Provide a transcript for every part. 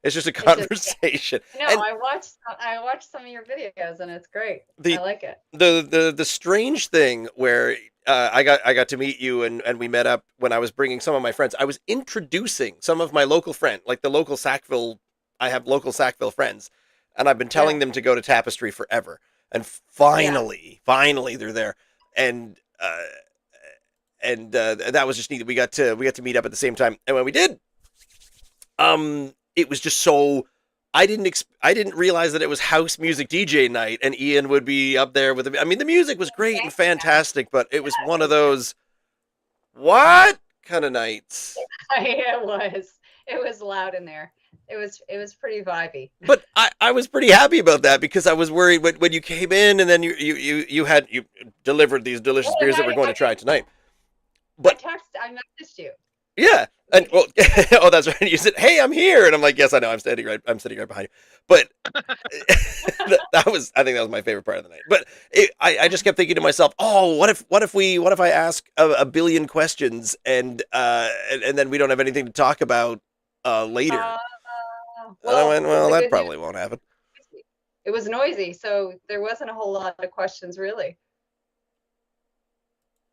It's just a It's just conversation. no, And I watched some of your videos and it's great. I the like it. the strange thing where I got to meet you and we met up when I was bringing some of my friends. I was introducing some of my local friend, like the local Sackville. I have local Sackville friends, and I've been telling Yeah. them to go to Tapestry forever. And Yeah. finally, they're there, and that was just neat. We got to meet up at the same time, and when we did, it was just so. I didn't realize that it was house music DJ night, and Ian would be up there with. I mean, the music was great and fantastic, but it was one of those what kind of nights. It was loud in there. It was pretty vibey. But I was pretty happy about that because I was worried when you came in and then you delivered these delicious Well, and beers that we're going to try tonight. But I messaged you. yeah, and well, oh, that's right. You said, "Hey, I'm here," and I'm like, "Yes, I know. I'm sitting right behind you." But I think that was my favorite part of the night. But I just kept thinking to myself, "Oh, what if I ask a billion questions and then we don't have anything to talk about later?" Uh, And I well, went, "Well, the that good news probably won't happen." is it was noisy, so there wasn't a whole lot of questions really.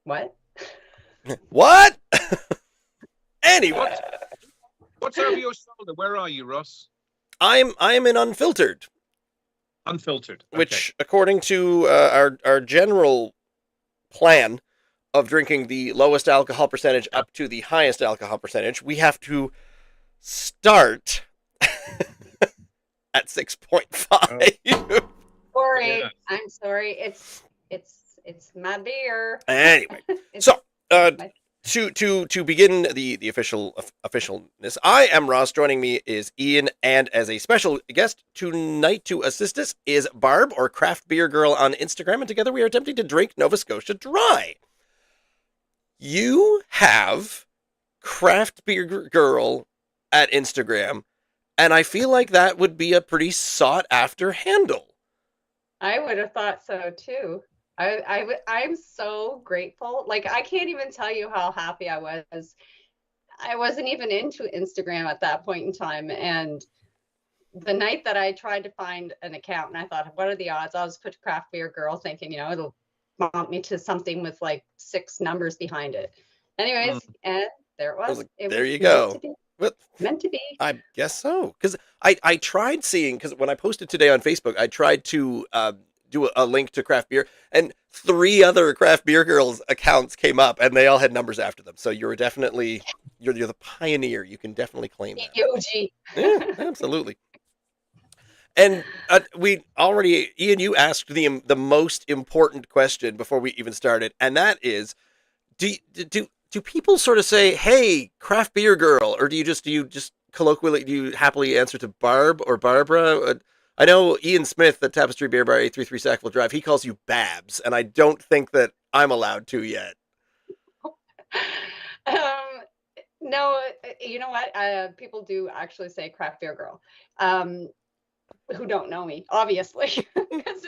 What? What? Anyway, What's what's over your shoulder? Where are you, Ross? I'm in unfiltered, Unfiltered. Okay. which according to our general plan of drinking the lowest alcohol percentage up to the highest alcohol percentage, we have to start at Oh, 6.5. Sorry, yeah. I'm sorry. It's my beer. Anyway, It's so my to begin the officialness, I am Ross. Joining me is Ian, and as a special guest tonight to assist us is Barb, or Craft Beer Girl on Instagram, and together we are attempting to drink Nova Scotia Dry. You have Craft Beer Girl at Instagram, and I feel like that would be a pretty sought after handle. I would have thought so too. I'm so grateful. Like I can't even tell you how happy I was. I wasn't even into Instagram at that point in time, and the night that I tried to find an account, and I thought, what are the odds? I'll just put Craft Beer Girl, thinking, it'll prompt me to something with like six numbers behind it. Mm. Anyways, and there it I was was. like, It there was you meant go. to be. Well, Meant to be. I guess so. Because I tried seeing, because when I posted today on Facebook, I tried to do a link to craft beer, and three other craft beer girls accounts came up, and they all had numbers after them. So you're definitely you're the pioneer. You can definitely claim that. Yeah, OG. absolutely. And we already, Ian, you asked the most important question before we even started, and that is, do people sort of say, "Hey, craft beer girl," or do you just colloquially do you happily answer to Barb or Barbara? I know Ian Smith at Tapestry Beer Bar 833 Sackville Drive. He calls you Babs, and I don't think that I'm allowed to yet. um, no, you know what? People do actually say Craft Beer Girl. Um, who don't know me, obviously, because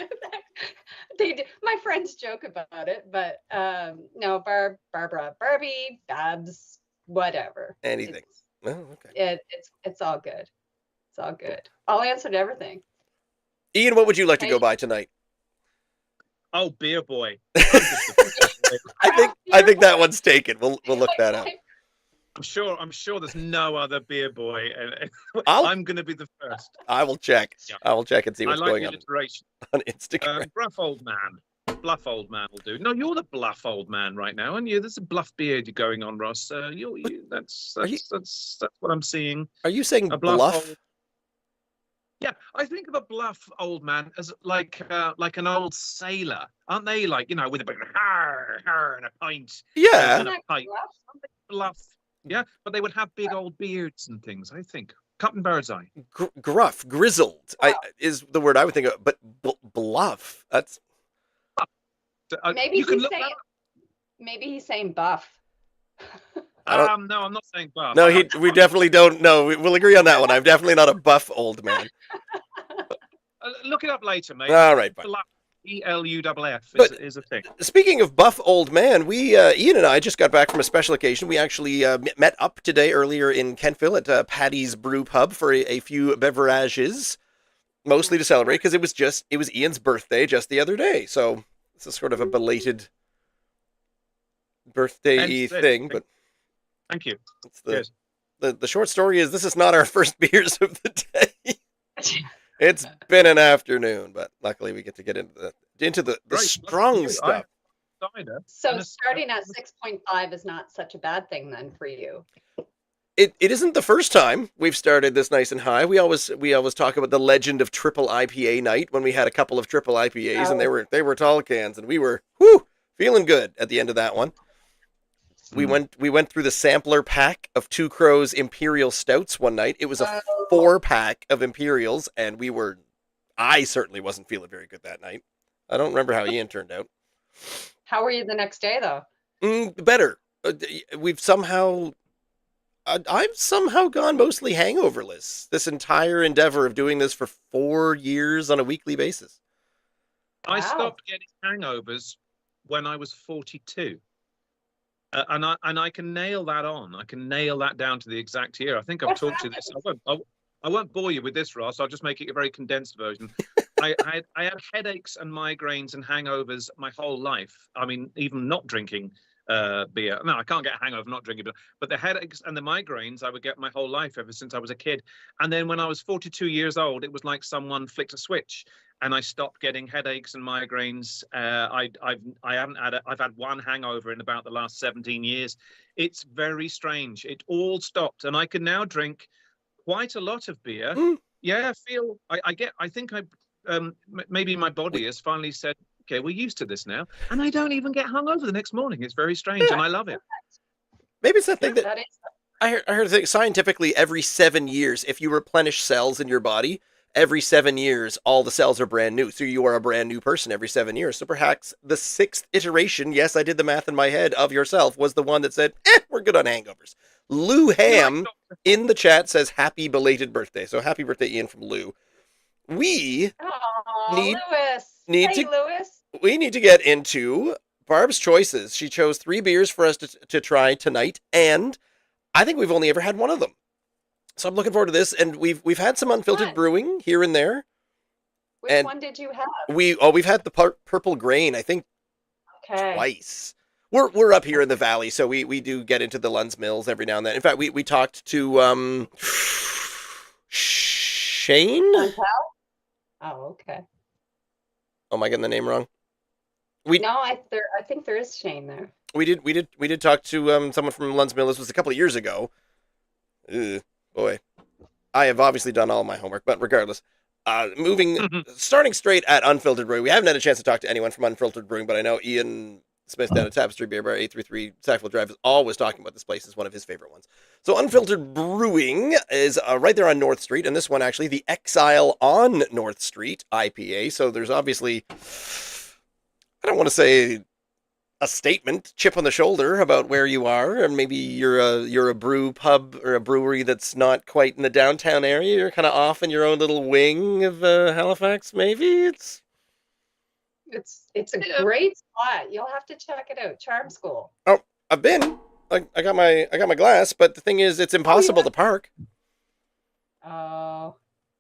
they do. My friends joke about it, but no, Barbara, Barbie, Babs, whatever. Anything. It's Oh, okay. it's all good. It's all good. I'll answer to everything. Ian, what would you like to go Hey, by tonight? Oh, beer boy. I'm just a beer boy. Craft I Beer think that Boy. one's taken. We'll look that up. I'm sure there's no other beer boy, and I'll I'm going to be the first. I will check. Yeah. I will check and see I what's like going the on alliteration. on Instagram. Bluff old man. Bluff old man will do. No, you're the bluff old man right now, and you. There's a bluff beard going on, Ross. But That's are you that's what I'm seeing. are you saying A bluff old. bluff? Yeah, I think of a bluff old man as like an old sailor, aren't they? Like with a big har and a pint Yeah, and a Isn't that pipe. rough? Aren't they bluff? Yeah, but they would have big old beards and things. I think Captain Birdseye. gruff, grizzled. I Well, is the word I would think of, but bluff. That's maybe You can he's look saying that maybe he's saying buff. I don't. up. No, I'm not saying buff. No, we definitely don't know. We'll agree on that one. I'm definitely not a buff old man. Look it up later, mate. All right, fine. Bluff. BLUFF But- is a thing. Speaking of buff old man, we Ian and I just got back from a special occasion. We actually met up today earlier in Kentville at Paddy's Brew Pub for a few beverages, mostly to celebrate because it was Ian's birthday just the other day. So it's a sort of a belated birthday thing. But Thank you. it's Cheers. the short story is this is not our first beers of the day. It's been an afternoon, but luckily we get to get into the Great. strong I- stuff. Cider. So And a- starting at 6.5 is not such a bad thing then for you. It isn't the first time we've started this nice and high. We always talk about the legend of triple IPA night when we had a couple of triple IPAs and they were tall cans and we were feeling good at the end of that one. We went through the sampler pack of Two Crows Imperial Stouts one night. It was a 4-pack of Imperials and I certainly wasn't feeling very good that night. I don't remember how Ian turned out. How were you the next day though? Better. I've somehow gone mostly hangoverless this entire endeavor of doing this for 4 years on a weekly basis. I Wow. stopped getting hangovers when I was 42. And I can nail that on. I can nail that down to the exact year. I think I've What talked to you this. I won't bore you with this, Ross. I'll just make it a very condensed version. I had headaches and migraines and hangovers my whole life. I mean, even not drinking beer. No, I can't get a hangover not drinking beer. But the headaches and the migraines I would get my whole life ever since I was a kid. And then when I was 42 years old, it was like someone flicked a switch. And I stopped getting headaches and migraines. I've had one hangover in about the last 17 years. It's very strange. It all stopped, and I can now drink quite a lot of beer. Yeah, I think maybe my body has finally said, okay, we're used to this now, and I don't even get hungover the next morning. It's very strange, and I love it. Maybe it's that thing that That is I heard that scientifically every 7 years, if you replenish cells in your body, every 7 years, all the cells are brand new. So you are a brand new person every 7 years. So perhaps the 6th iteration, yes, I did the math in my head, of yourself was the one that said, we're good on hangovers. Lou Ham in the chat says happy belated birthday. So happy birthday, Ian, from Lou. We Lewis. need Hey, to- Lewis. need to get into Barb's choices. She chose 3 beers for us to try tonight, and I think we've only ever had one of them. So I'm looking forward to this, and we've had some unfiltered Fun. brewing here and there. Which and- one did you have? We've had the purple grain, I think, Okay. twice. We're up here in the valley, so we do get into the Lunds Mills every now and then. In fact, we talked to Shane. Chantal? Oh, okay. Oh, am I getting the name wrong? No, I think there is Shane there. We did talk to someone from Lunds Mill. This was a couple of years ago. Ugh, boy, I have obviously done all my homework, but regardless, starting straight at Unfiltered Brewing. We haven't had a chance to talk to anyone from Unfiltered Brewing, but I know Ian Smith down at Tapestry Beer Bar 833 Sackville Drive is always talking about this place. It's one of his favorite ones. So Unfiltered Brewing is right there on North Street, and this one actually the Exile on North Street IPA. So there's obviously, I don't want to say a statement, chip on the shoulder about where you are, or maybe you're a brew pub or a brewery that's not quite in the downtown area. You're kind of off in your own little wing of Halifax. Maybe it's It's a great spot. You'll have to check it out. Charm School. I've been. I got my glass, but the thing is, it's impossible to park. Oh,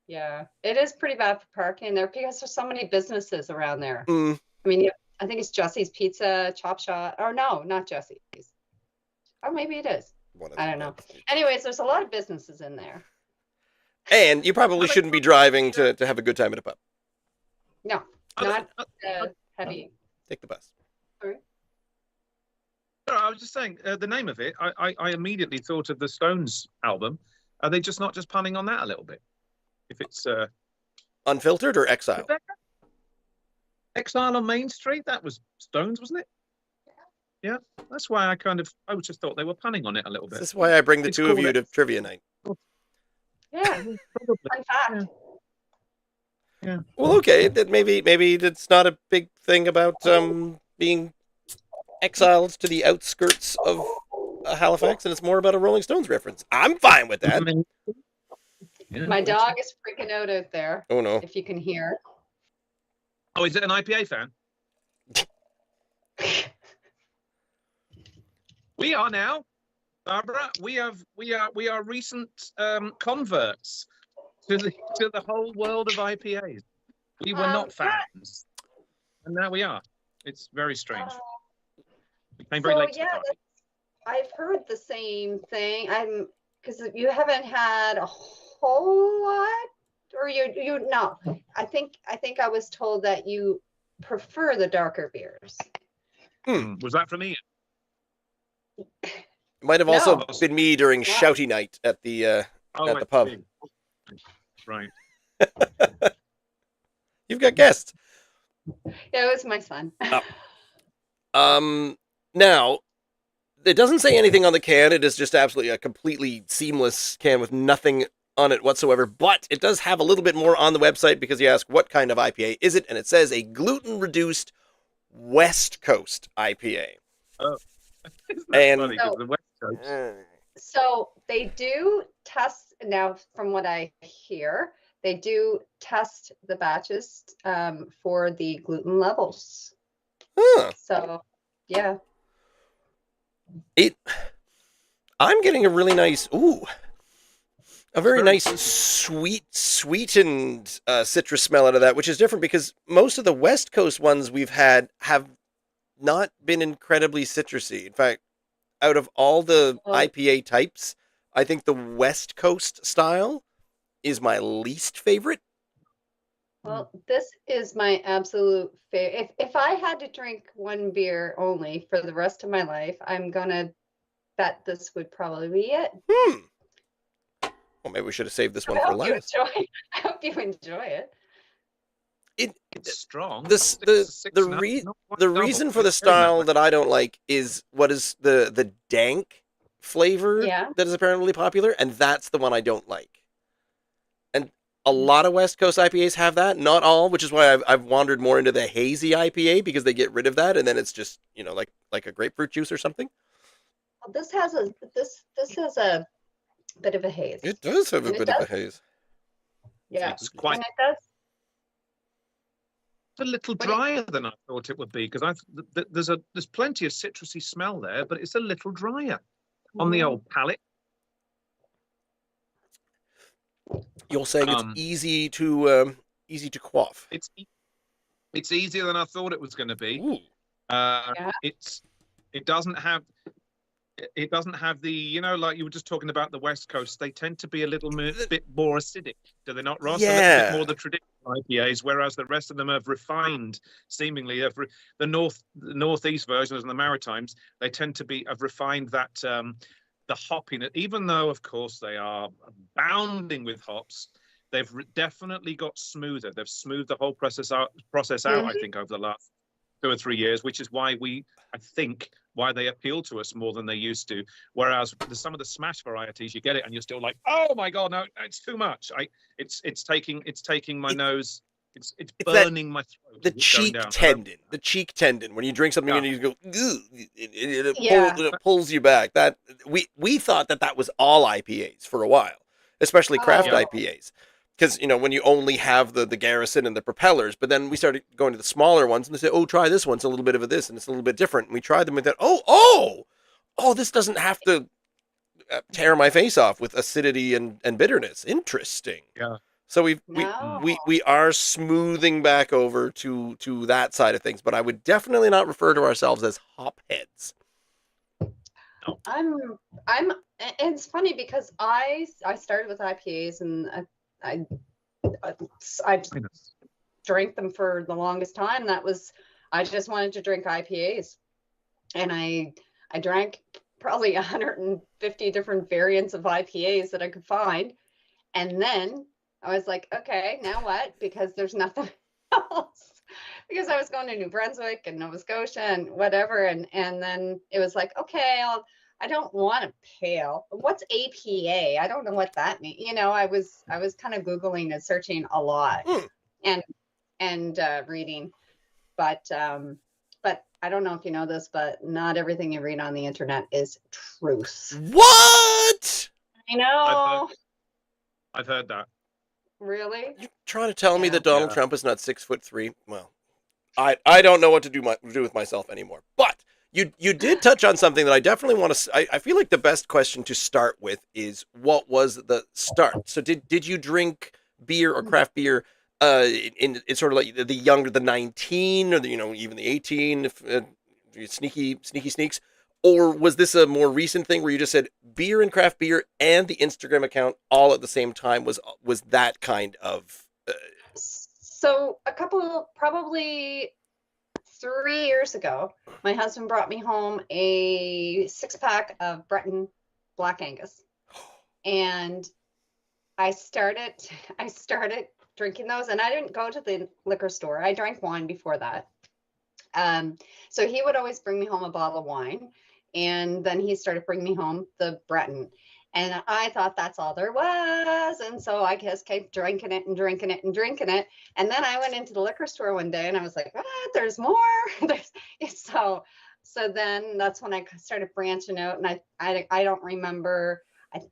yeah. It is pretty bad for parking there because there's so many businesses around there. Mm, I mean, I think it's Jesse's Pizza, Chop Shop. Or no, not Jesse's. Or maybe it is. one of I them. don't know. Anyways, there's a lot of businesses in there. And you probably shouldn't be driving to have a good time at a pub. No, not heavy. Take the bus. No, I was just saying the name of it. I immediately thought of the Stones album. Are they just not just punning on that a little bit? If it's Unfiltered or Exile? Exile on Main Street, that was Stones, wasn't it? Yeah, that's why I just thought they were punning on it a little bit. This is why I bring the It's two of called you to trivia night. Yeah, Probably. fun fact. Well, okay, that maybe it's not a big thing about being exiled to the outskirts of Halifax, and it's more about a Rolling Stones reference. I'm fine with that. Yeah. My dog is freaking out there, Oh no. if you can hear. Oh, is it an IPA fan? We are now, Barbara. We are recent converts to the whole world of IPAs. We were not fans, and now we are. It's very strange. We came very So late to the yeah, party. I've heard the same thing. Because you haven't had a whole lot, or you no. I think I was told that you prefer the darker beers. Was that from Ian? Might have also No. been me during Yeah. shouty night at the Oh, at the pub. see. Right. You've got guests. Yeah, it was my son. Now, it doesn't say anything on the can. It is just absolutely a completely seamless can with nothing on it whatsoever. But it does have a little bit more on the website because you ask what kind of IPA is it, and it says a gluten-reduced West Coast IPA. Oh, isn't that And- funny? 'Cause the West Coast. So they do test now, from what I hear, they do test the batches for the gluten levels. Huh. So yeah. I'm getting a really nice, a very Very nice sweetened citrus smell out of that, which is different because most of the West Coast ones we've had have not been incredibly citrusy. In fact, out of all the Oh. IPA types, I think the West Coast style is my least favorite. Well, this is my absolute favorite. If I had to drink one beer only for the rest of my life, I'm gonna bet this would probably be it. Well, maybe we should have saved this one I for hope you last. enjoy. I hope you enjoy it. It's strong. The Six and a half, not quite The double, reason for but the it's very style nice. that I don't like is what is the dank flavor Yeah. that is apparently popular, and that's the one I don't like. And a lot of West Coast IPAs have that, not all, which is why I've wandered more into the hazy IPA because they get rid of that, and then it's just like a grapefruit juice or something. Well, this has a bit of a haze. It does have a And it bit of a does. haze. Yeah. It's quite And it does. a little What do you- drier than I thought it would be because there's plenty of citrusy smell there, but it's a little drier on the Mhm. old palate. You're saying Um, it's easy to quaff. It's easier than I thought it was going to be. Ooh. Yeah. It doesn't have the like you were just talking about the West Coast. They tend to be a little bit more acidic, do they not, Ross? A little Yeah. bit more the traditional IPAs, whereas the rest of them have refined. Seemingly, the northeast versions and the Maritimes, they tend to have refined that the hoppiness. Even though, of course, they are abounding with hops, they've definitely got smoother. They've smoothed the whole process out. I think over the last 2 or 3 years, which is why why they appeal to us more than they used to. Whereas some of the smash varieties, you get it and you're still like, oh my god, no, it's too much. It's taking my nose. It's that- burning my throat. The as it's going cheek down. tendon. When you drink something and Yeah. you go, "Ugh," Yeah. it pulls you back. That we thought that was all IPAs for a while, especially craft Oh. IPAs, because when you only have the Garrison and the propellers. But then we started going to the smaller ones, and they say, "Oh, try this one. It's a little bit of this, and it's a little bit different." And we tried them, and then, oh, this doesn't have to tear my face off with acidity and bitterness. Interesting. Yeah. So we No. are smoothing back over to that side of things, but I would definitely not refer to ourselves as hop heads. I'm and it's funny because I started with IPAs and I drank them for the longest time. I just wanted to drink IPAs, and I drank probably 150 different variants of IPAs that I could find, and then I was like, okay, now what? Because there's nothing else. Because I was going to New Brunswick and Nova Scotia and whatever, and then it was like, okay, I don't want a pale. What's APA? I don't know what that means. I was kind of Googling and searching a lot and reading, but I don't know if you know this, but not everything you read on the internet is truth. What? I know. I've heard that. Really? You trying to tell me Yeah. that Donald Yeah. Trump is not 6'3"? Well, I don't know what to do with myself anymore. But you did touch on something that I definitely want to. I feel like the best question to start with is what was the start. So did you drink beer or craft beer? In sort of like the younger, the 19 or the, even the 18, if, sneaky sneaks, or was this a more recent thing where you just said beer and craft beer and the Instagram account all at the same time? Was that kind of So a couple, probably 3 years ago, my husband brought me home a 6-pack of Breton Black Angus, and I started drinking those, and I didn't go to the liquor store. I drank wine before that. So he would always bring me home a bottle of wine, and then he started bringing me home the Breton. And I thought that's all there was. And so I just kept drinking it and drinking it and drinking it. And then I went into the liquor store one day and I was like, what? There's more. So then that's when I started branching out. And I don't remember.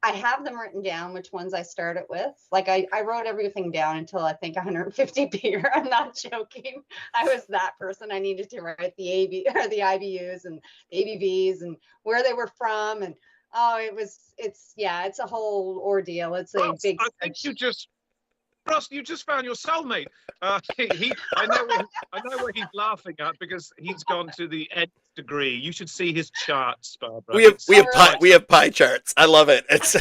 I have them written down, which ones I started with. Like I wrote everything down until I think 150 beer. I'm not joking. I was that person. I needed to write the the IBUs and the ABVs and where they were from. And it's a whole ordeal. It's a Ross, big. I think Ross, you just found your soulmate. I know where he's laughing at because he's gone to the nth degree. You should see his charts, Barbara. We have pie charts. I love it. It's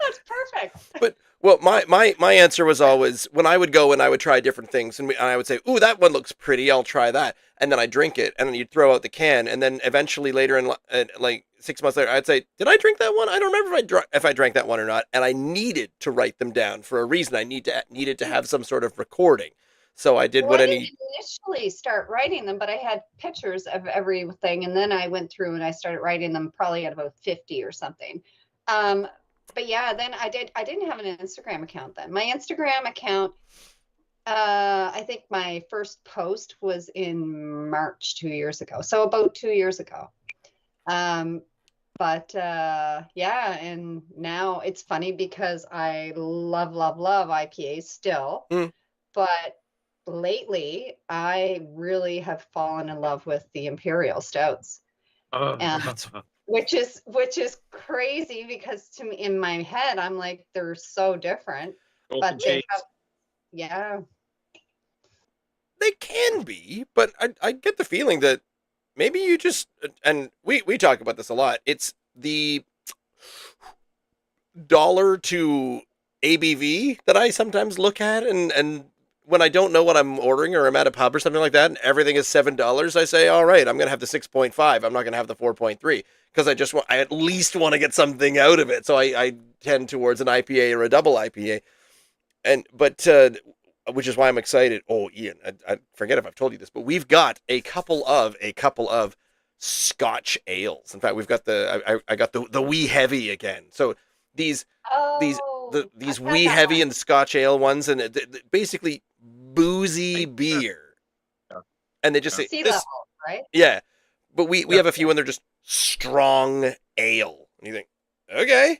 That's perfect. But well, my answer was always when I would go and I would try different things, and I would say, "Ooh, that one looks pretty. I'll try that." And then I drink it, and then you'd throw out the can, and then eventually later in like 6 months later, I'd say, "Did I drink that one? I don't remember if I drank that one or not." And I needed to write them down for a reason. I needed to have some sort of recording. So I did what I any didn't initially start writing them, but I had pictures of everything, and then I went through and I started writing them probably at about 50 or something. But yeah, then I didn't have an Instagram account then. My Instagram account, I think my first post was in March 2 years ago. So about 2 years ago. Yeah, and now it's funny because I love IPAs still. But lately I really have fallen in love with the Imperial Stouts. Which is crazy because to me in my head I'm like they're so different, but yeah, they can be, but I get the feeling that maybe you just, and we talk about this a lot. It's the dollar to ABV that I sometimes look at, and when I don't know what I'm ordering or I'm at a pub or something like that, and everything is $7, I say, all right, I'm gonna have the 6.5. I'm not gonna have the 4.3 because I at least want to get something out of it. So I tend towards an IPA or a double IPA, but which is why I'm excited. Oh, Ian, I forget if I've told you this, but we've got a couple of Scotch ales. In fact, we've got I got the wee heavy again. So these wee heavy and Scotch ale ones, and basically boozy beer, and they just say sea level, right? Yeah, but we have a few and they're just strong ale, and you think, okay.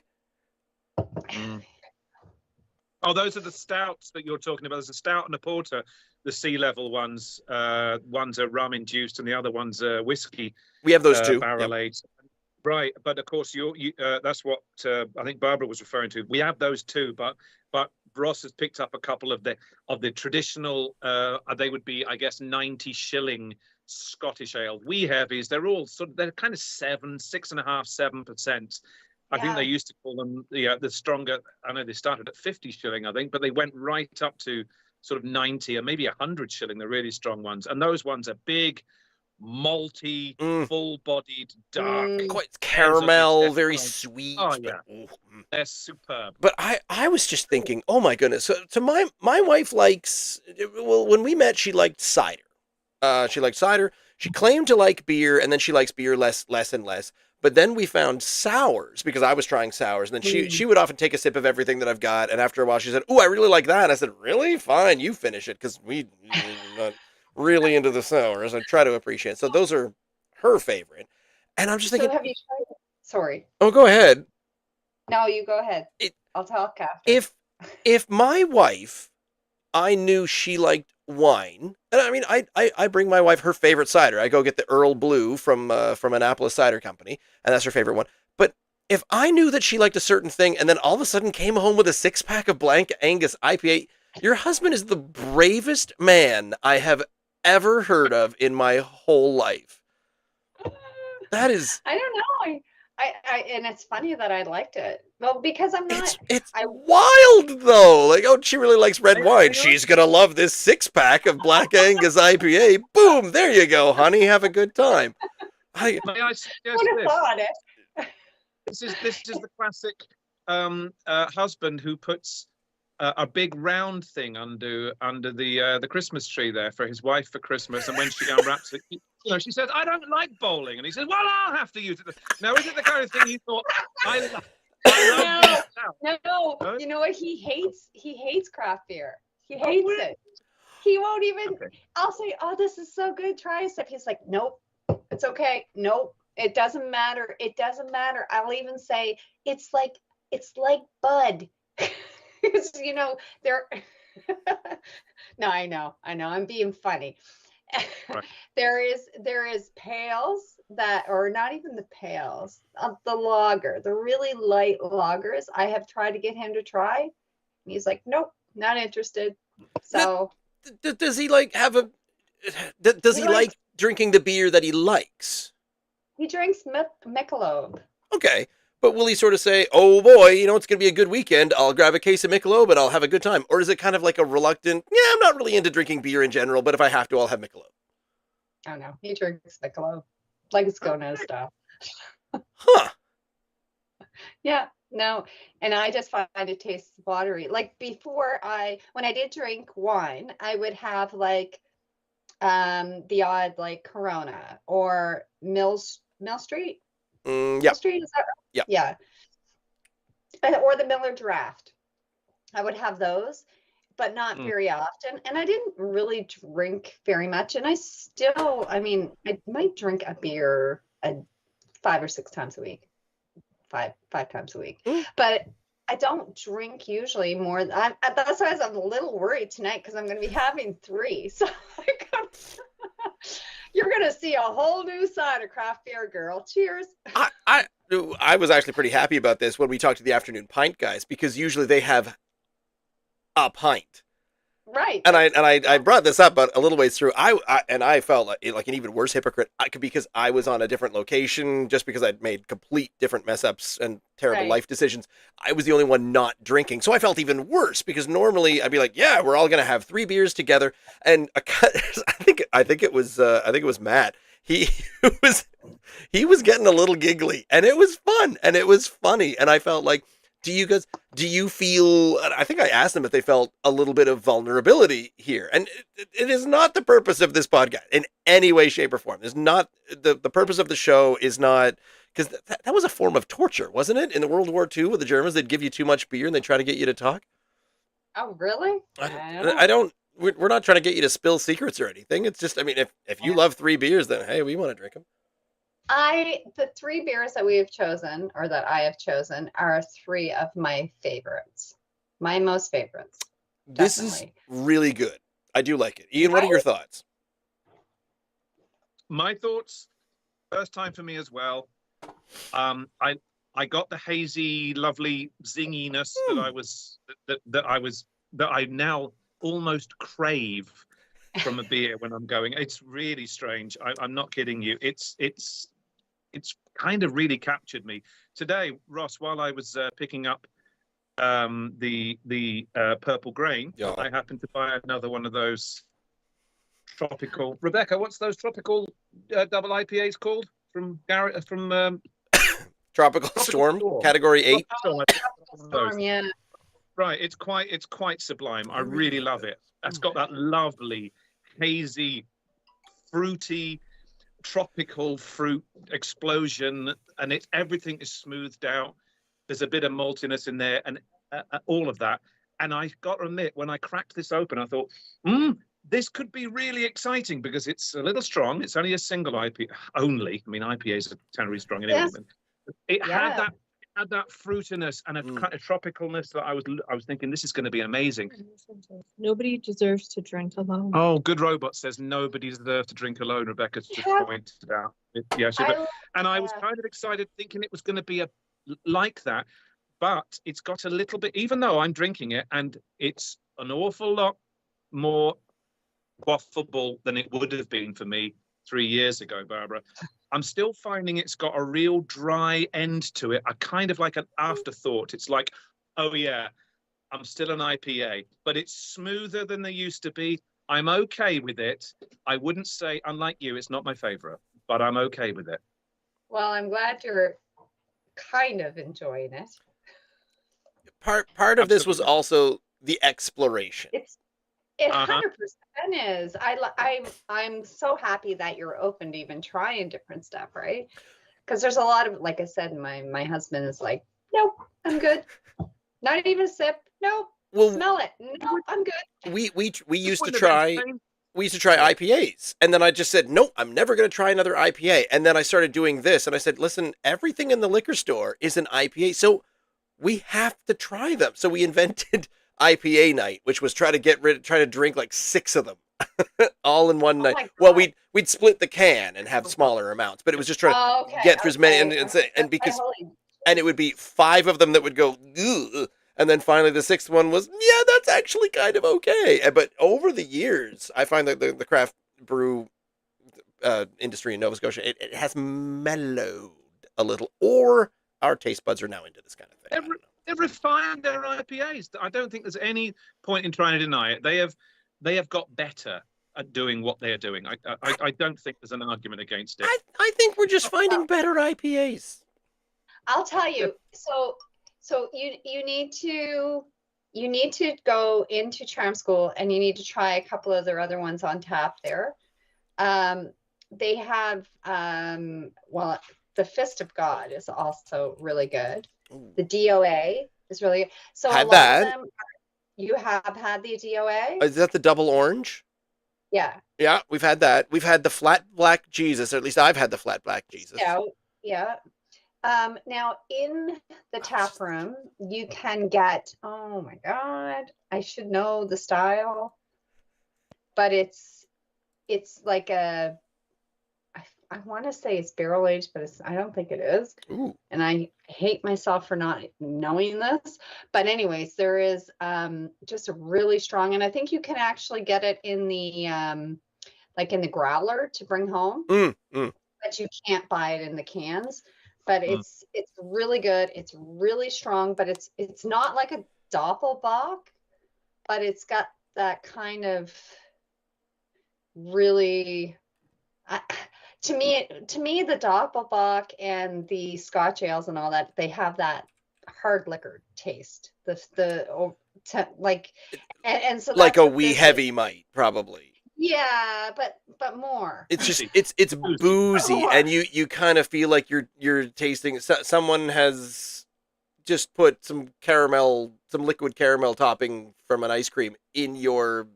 Oh, those are the stouts that you're talking about. There's a stout and a porter. The sea level ones, one's a rum induced, and the other one's a whiskey. We have those too, barrel aged. Right, but of course, that's what I think Barbara was referring to. We have those too, but Ross has picked up a couple of the traditional. They would be, I guess, 90 shilling Scottish ale. Wee heavies. They're all they're kind of 6.5%, 7%. I think they used to call them the stronger. I know they started at 50 shilling, I think, but they went right up to sort of 90 or maybe 100 shilling. The really strong ones, and those ones are big, malty, full-bodied, dark, quite caramel, very sweet. Oh yeah, they're superb. But I was just thinking, oh my goodness. So my wife likes. Well, when we met, she liked cider. She liked cider. She claimed to like beer, and then she likes beer less and less. But then we found sours because I was trying sours, and then she would often take a sip of everything that I've got, and after a while she said, "Oh, I really like that." And I said, "Really? Fine, you finish it," because we're not really into the sours. I try to appreciate it. So those are her favorite, and I'm just thinking. So have you tried it? Sorry. Oh, go ahead. No, you go ahead. I'll talk after. If my wife I knew she liked wine, and I mean, I bring my wife her favorite cider. I go get the Earl Blue from Annapolis Cider Company, and that's her favorite one. But if I knew that she liked a certain thing, and then all of a sudden came home with a 6-pack of Blank Angus IPA, your husband is the bravest man I have ever heard of in my whole life. That is, I don't know. And it's funny that I liked it. Well, because I'm not. it's I wild though. Like, oh, she really likes red I wine. know. She's gonna love this 6-pack of Black Angus IPA. Boom, there you go, honey. Have a good time. May I suggest would have this? thought it. This is the classic husband who puts a big round thing under the Christmas tree there for his wife for Christmas, and when she unwraps it, she says, "I don't like bowling," and he says, "Well, I'll have to use it." Now, is it the kind of thing you thought I love? No, you know what? He hates craft beer. He hates it. He won't even. Okay. I'll say, "Oh, this is so good. Try stuff." He's like, "Nope, it's okay. Nope, it doesn't matter. It doesn't matter." I'll even say, "It's like Bud." Because they're. No, I know. I'm being funny. Right. There is pails that, or not even the pails, the lager, the really light lagers. I have tried to get him to try. He's like, nope, not interested. So Does he like have a? Does he like drinking the beer that he likes? he drinks Michelob. Okay. But will he sort of say, "Oh boy, it's going to be a good weekend. I'll grab a case of Michelob and I'll have a good time"? Or is it kind of like a reluctant, "Yeah, I'm not really into drinking beer in general, but if I have to, I'll have Michelob"? Oh no, he drinks Michelob, like it's Gonzo stuff. Huh. Yeah, no, and I just find it tastes watery. Like before, when I did drink wine, I would have like the odd like Corona or Mill Street. Yeah. Mill Street, is that right? Yeah. Yeah. Or the Miller Draft. I would have those, but not very often. And I didn't really drink very much. And I might drink a beer 5 or 6 times a week. Five times a week. But I don't drink usually more. That's why I'm a little worried tonight, because I'm going to be having 3. So you're going to see a whole new side of craft beer, girl. Cheers. I was actually pretty happy about this when we talked to the Afternoon Pint guys, because usually they have a pint. Right. And I brought this up a little ways through. I felt like an even worse hypocrite because I was on a different location, just because I'd made complete different mess ups and terrible life decisions. I was the only one not drinking, so I felt even worse, because normally I'd be like, "Yeah, we're all gonna have 3 beers together." And I think it was Matt. He was getting a little giggly, and it was fun and it was funny, and I felt like, do you feel, I think I asked them if they felt a little bit of vulnerability here. And it is not the purpose of this podcast in any way, shape, or form. It's not the purpose of the show is not, because that was a form of torture, wasn't it? In the World War II with the Germans, they'd give you too much beer and they'd try to get you to talk. Oh, really? We're not trying to get you to spill secrets or anything. It's just, if you love 3 beers, then hey, we want to drink them. The 3 beers that we have chosen, or that I have chosen, are 3 of my favorites. My most favorites. This is really good. I do like it. Ian, what are your thoughts? My thoughts, first time for me as well. I got the hazy, lovely zinginess that I now almost crave from a beer when I'm going. It's really strange. I'm not kidding you. It's kind of really captured me today, Ross. While I was picking up the Purple Grain, I happened to buy another one of those tropical. Rebecca, what's those tropical double IPAs called from Garrett from Tropical Storm, Category 8. Storm, yeah. Right, it's quite sublime. I really love it. It's got that lovely, hazy, fruity, tropical fruit explosion, and everything is smoothed out. There's a bit of maltiness in there, and all of that. And I got to admit, when I cracked this open, I thought, this could be really exciting, because it's a little strong. It's only a single IPA only. IPAs are terribly strong anyway. Yes. It had had that fruitiness and a Mm. kind of tropicalness that I was thinking this is going to be amazing. Nobody deserves to drink alone. Oh, Good Robot says nobody deserves to drink alone. Rebecca's just Yeah. pointed out. Yeah, and I was yeah. kind of excited, thinking it was going to be like that, but it's got a little bit. Even though I'm drinking it, and it's an awful lot more quaffable than it would have been for me 3 years ago, Barbara. I'm still finding it's got a real dry end to it. I kind of like an afterthought. It's like, oh yeah, I'm still an IPA, but it's smoother than they used to be. I'm okay with it. I wouldn't say, unlike you, it's not my favorite, but I'm okay with it. Well, I'm glad you're kind of enjoying it. Part of this was Absolutely. also the exploration. It Uh-huh. 100% is. I'm so happy that you're open to even trying different stuff, right? Because there's a lot of, like I said, my husband is like, nope, I'm good. Not even a sip. Nope. Well, Smell it. Nope, I'm good. we used to Wouldn't have try entertained- IPAs, and then I just said, nope, I'm never going to try another IPA. And then I started doing this, and I said, listen, everything in the liquor store is an IPA, so we have to try them. So we invented IPA night, which was try to drink like 6 of them all in one night. my Well, God. we'd split the can and have smaller amounts, but it was just trying to Oh, okay. get through as many, okay. and because Holy- and it would be 5 of them that would go, ugh, and then finally the 6th one was, yeah, that's actually kind of okay. But over the years, I find that the craft brew industry in Nova Scotia, it has mellowed a little, or our taste buds are now into this kind of thing. I don't know. They've refined their IPAs. I don't think there's any point in trying to deny it. They have got better at doing what they are doing. I don't think there's an argument against it. I think we're just finding better IPAs. I'll tell you. So you need to go into Charm School and you need to try a couple of their other ones on tap there. They have well, the Fist of God is also really good. Ooh. The DOA is really good. So Had a lot that. of them you have had the DOA? Is that the double orange? Yeah. Yeah, we've had that. We've had the flat black Jesus, or at least I've had the flat black Jesus. Yeah. Now in the tap room, you can get, oh my God, I should know the style, but it's like I want to say it's barrel aged, but I don't think it is. Ooh. And I hate myself for not knowing this. But anyways, there is just a really strong, and I think you can actually get it in the like in the growler to bring home, but you can't buy it in the cans. But it's really good. It's really strong, but it's not like a Doppelbock, but it's got that kind of really to me the Doppelbock and the Scotch ales and all that, they have that hard liquor taste. Like and so Like that's a what wee this heavy is. might, probably. Yeah, but more. It's just Boozy. it's boozy, More. and you kind of feel like you're tasting. Someone has just put some liquid caramel topping from an ice cream in your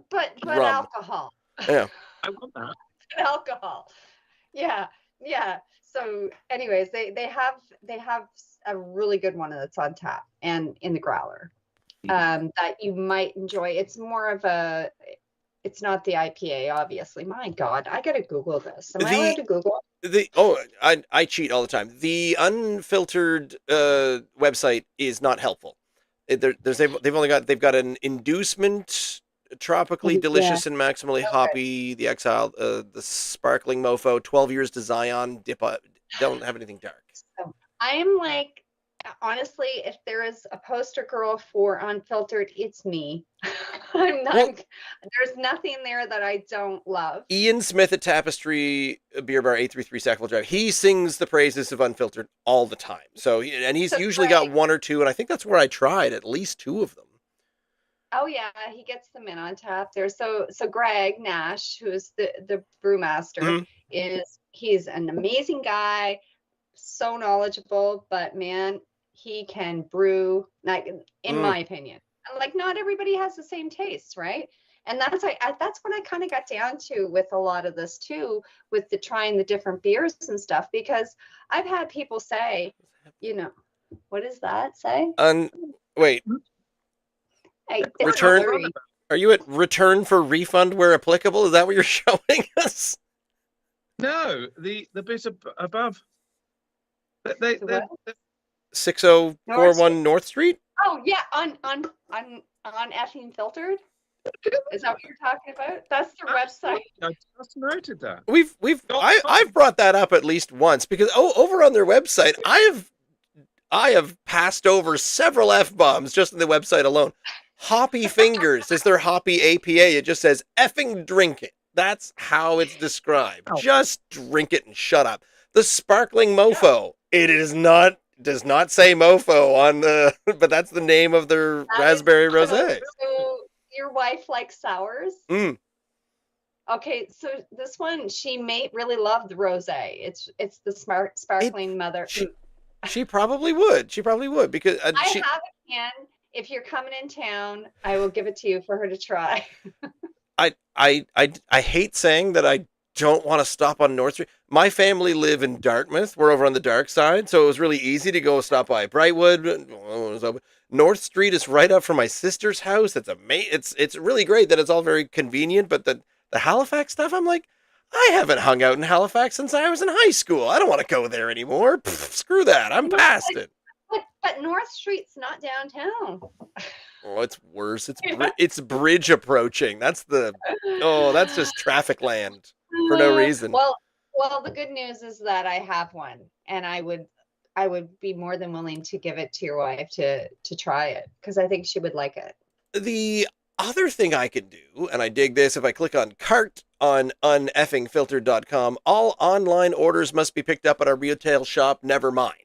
But rum. alcohol. Yeah. I want that. Alcohol. Yeah. So anyways, they have a really good one that's on tap and in the growler that you might enjoy. It's more of it's not the IPA, obviously. My God, I gotta Google this. Am I allowed to Google? I cheat all the time. The unfiltered website is not helpful. They've got an inducement, tropically delicious and maximally hoppy, the Exile, the sparkling Mofo, 12 years to Zion, don't have anything dark. So I'm like, honestly, if there is a poster girl for unfiltered, it's me. I'm not. Well- There's nothing there that I don't love. Ian Smith at Tapestry Beer Bar 833 Sackville Drive. He sings the praises of unfiltered all the time. He's So usually Greg- got 1 or 2, and I think that's where I tried at least 2 of them. Oh yeah, he gets them in on tap there. So Greg Nash, who's the brewmaster, he's an amazing guy, so knowledgeable, but man, he can brew, like in my opinion. Like not everybody has the same taste, right? And that's that's what I kind of got down to with a lot of this too, with the trying the different beers and stuff, because I've had people say, you know, what does that say? Wait, Hey, it's Return- Hillary. are you at return for refund where applicable? Is that what you're showing us? No, the bit above. The They, what? 6041 North Street? Oh yeah, on effing filtered. Is that what you're talking about? That's the website. I just noted that. I've brought that up at least once because over on their website, I have passed over several F-bombs just on the website alone. Hoppy Fingers is their hoppy APA. It just says effing drink it. That's how it's described. Oh. Just drink it and shut up. The Sparkling Mofo. It does not say Mofo on the, but that's the name of their That is- raspberry rosé. So your wife likes sours? Mm. Okay, so this one she may really love the rosé. It's the sparkling mother. She probably would. She probably would because I have a can. If you're coming in town, I will give it to you for her to try. I hate saying that I don't want to stop on North Street. My family live in Dartmouth. We're over on the dark side, so it was really easy to go stop by Brightwood. North Street is right up from my sister's house. It's amazing. It's really great that it's all very convenient. But the Halifax stuff, I'm like, I haven't hung out in Halifax since I was in high school. I don't want to go there anymore. Pfft, screw that. I'm past it. But North Street's not downtown. Oh, it's worse. It's bridge approaching. That's just traffic land for no reason. Well, the good news is that I have one, and I would be more than willing to give it to your wife to try it because I think she would like it. The other thing I can do, and I dig this, if I click on cart on uneffingfiltered.com, all online orders must be picked up at our retail shop, never mind.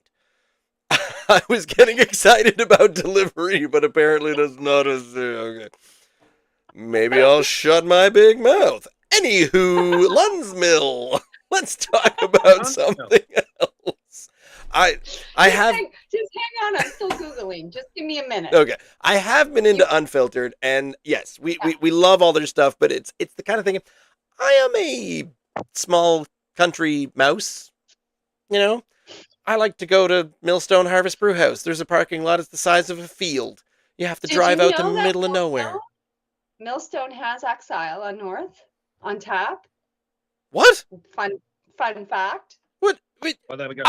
I was getting excited about delivery, but apparently that's not as okay. Maybe I'll shut my big mouth. Anywho, Lunsmill. Let's talk about something else. I have Just hang on, I'm still Googling. Just give me a minute. okay. I have been into Unfiltered, and yes, we love all their stuff, but it's the kind of thing. I am a small country mouse, you know. I like to go to Millstone Harvest Brewhouse. There's a parking lot. It's the size of a field. You have to Did drive you out the know that middle of nowhere. Millstone has Exile on North on tap. What? Fun fact. What? Wait, Well, there we go.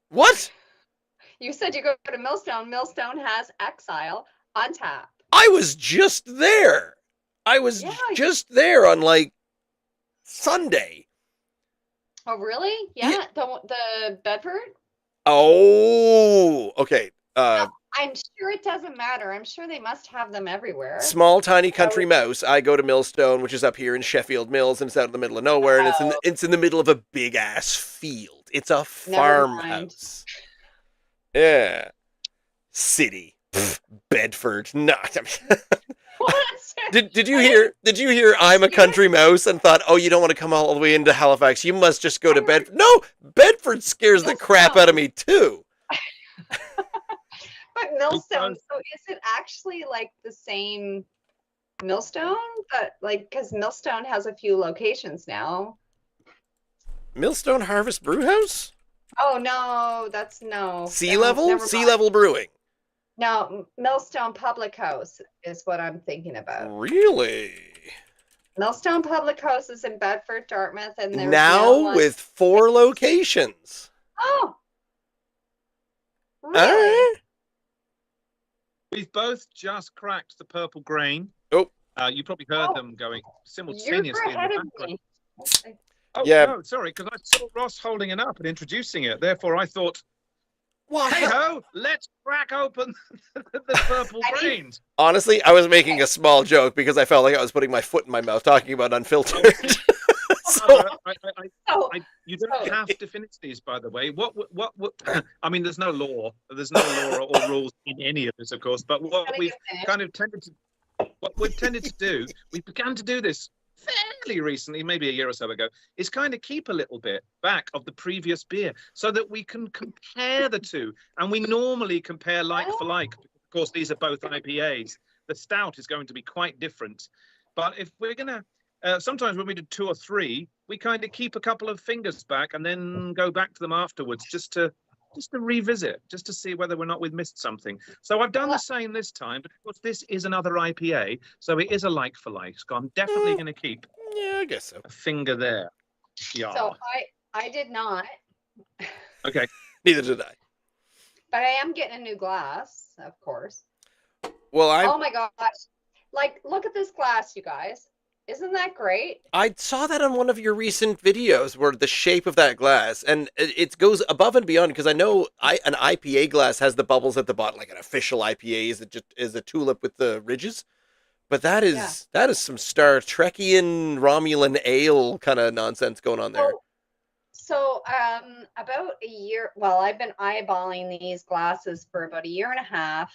what? You said you go to Millstone. Millstone has Exile on tap. I was just there. I was Yeah, just there on like Sunday. Oh, really? Yeah. The Bedford. Oh, okay. I'm sure it doesn't matter. I'm sure they must have them everywhere. Small, tiny country mouse. I go to Millstone, which is up here in Sheffield Mills, and it's out in the middle of nowhere, and it's in the middle of a big ass field. It's a farmhouse. Yeah. City. Pfft, Bedford. Not. Did you hear I'm a country mouse and thought, oh, you don't want to come all the way into Halifax. You must just go to Bedford. No, Bedford scares the crap out of me too. But Millstone, so is it actually like the same Millstone? But like, because Millstone has a few locations now. Millstone Harvest Brewhouse? Oh no, that's no. Sea No, Level? never Sea mind. Level Brewing. No, Millstone Public House is what I'm thinking about. Really? Millstone Public House is in Bedford, Dartmouth, and there's Now one- with 4 locations. Oh, All really? right. We've both just cracked the purple grain. Oh. You probably heard Oh. them going You're simultaneously in ahead the of background. me. Okay. Oh, Yeah. no, sorry, because I saw Ross holding it up and introducing it. Therefore, I thought, What? hey ho, let's crack open the purple I mean- grains. Honestly, I was making a small joke because I felt like I was putting my foot in my mouth talking about Unfiltered. So, So, You don't have to finish these, by the way. What? I mean, there's no law or rules in any of this, of course. But what gotta we've get finished. kind of tended to do, we began to do this fairly recently, maybe a year or so ago, is kind of keep a little bit back of the previous beer so that we can compare the two. And we normally compare like for like. Of course, these are both IPAs. the stout is going to be quite different. But if we're gonna, sometimes when we do 2 or 3, we kind of keep a couple of fingers back and then go back to them afterwards, just to revisit, just to see whether or not we've missed something. So I've done the same this time, but of course this is another IPA, so it is a like for like. So I'm definitely going to keep Yeah, I guess so. a finger there. Yeah. So I did not, Okay. Neither did I. but I am getting a new glass, of course. Well, Oh my gosh. Like, look at this glass, you guys. Isn't that great? I saw that on one of your recent videos where the shape of that glass, and it goes above and beyond, because I know an IPA glass has the bubbles at the bottom, like an official IPA is it just is a tulip with the ridges, but that is some Star Trekian Romulan ale kind of nonsense going on there. So about a year, well, I've been eyeballing these glasses for about a year and a half,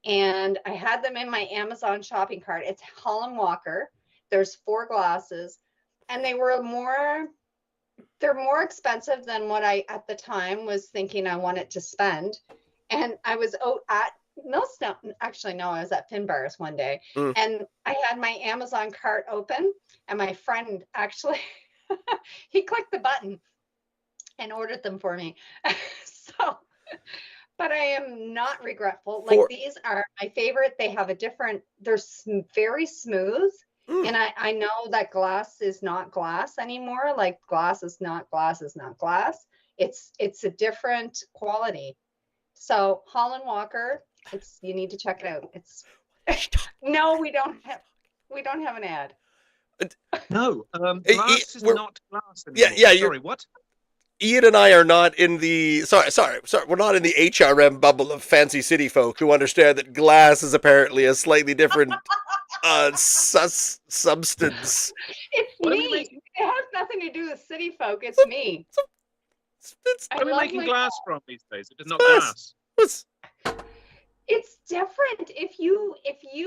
and I had them in my Amazon shopping cart. It's Holland Walker. There's 4 glasses, and they're more expensive than what I at the time was thinking I wanted to spend. And I was out at Millstone, actually no, I was at Finbars one day, and I had my Amazon cart open, and my friend actually he clicked the button and ordered them for me. So, but I am not regretful. Like, these are my favorite. They have a different, they're very smooth. And I know that glass is not glass anymore. Like, glass is not glass is not glass. It's a different quality. So Holland Walker, you need to check it out. No, we don't have an ad. No, glass is not glass anymore. Yeah. Sorry, what? Ian and I are not in the sorry. We're not in the HRM bubble of fancy city folk who understand that glass is apparently a slightly different substance. It's What are me. we making? It has nothing to do with city folk. It's me. What are we love making my glass from these days? It is not glass. glass. It's different. If you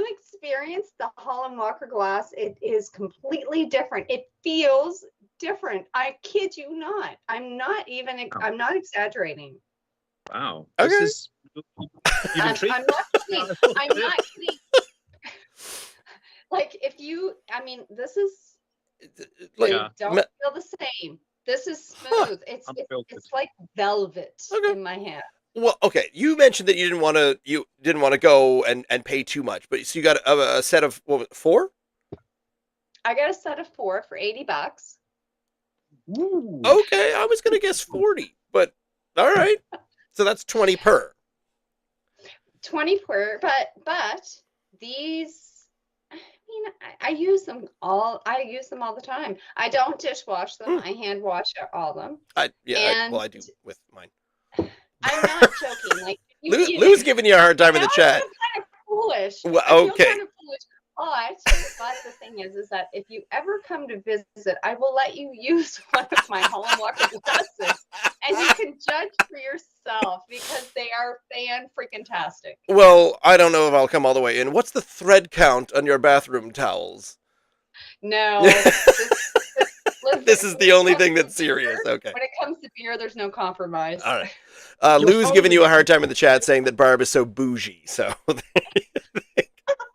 experience the Holland Walker glass, it is completely different. It feels different. I kid you not. I'm not exaggerating. Wow. Okay. This is, I'm not kidding. I'm not kidding. Like, this is, Like, don't feel the same. This is smooth. It's like velvet in my hand. Well, okay. You mentioned that you didn't want to go and pay too much, but so you got a set of 4? I got a set of 4 for $80. Ooh. Okay, I was gonna guess 40, but all right. So that's 20 per. 20 per, but these, I use them all. I use them all the time. I don't dishwash them. I hand wash all of them. I do with mine. I'm not joking. Like, Lou's giving you a hard time in the chat. I feel kind of foolish. Well, I feel okay. kind of foolish. But the thing is that if you ever come to visit, I will let you use one of my Holland Walker glasses, and you can judge for yourself because they are fan-freaking-tastic. Well, I don't know if I'll come all the way in. What's the thread count on your bathroom towels? No. This is the only thing that's serious. Okay. When it comes to beer, there's no compromise. All right. Lou's giving you a hard time in the chat saying that Barb is so bougie. So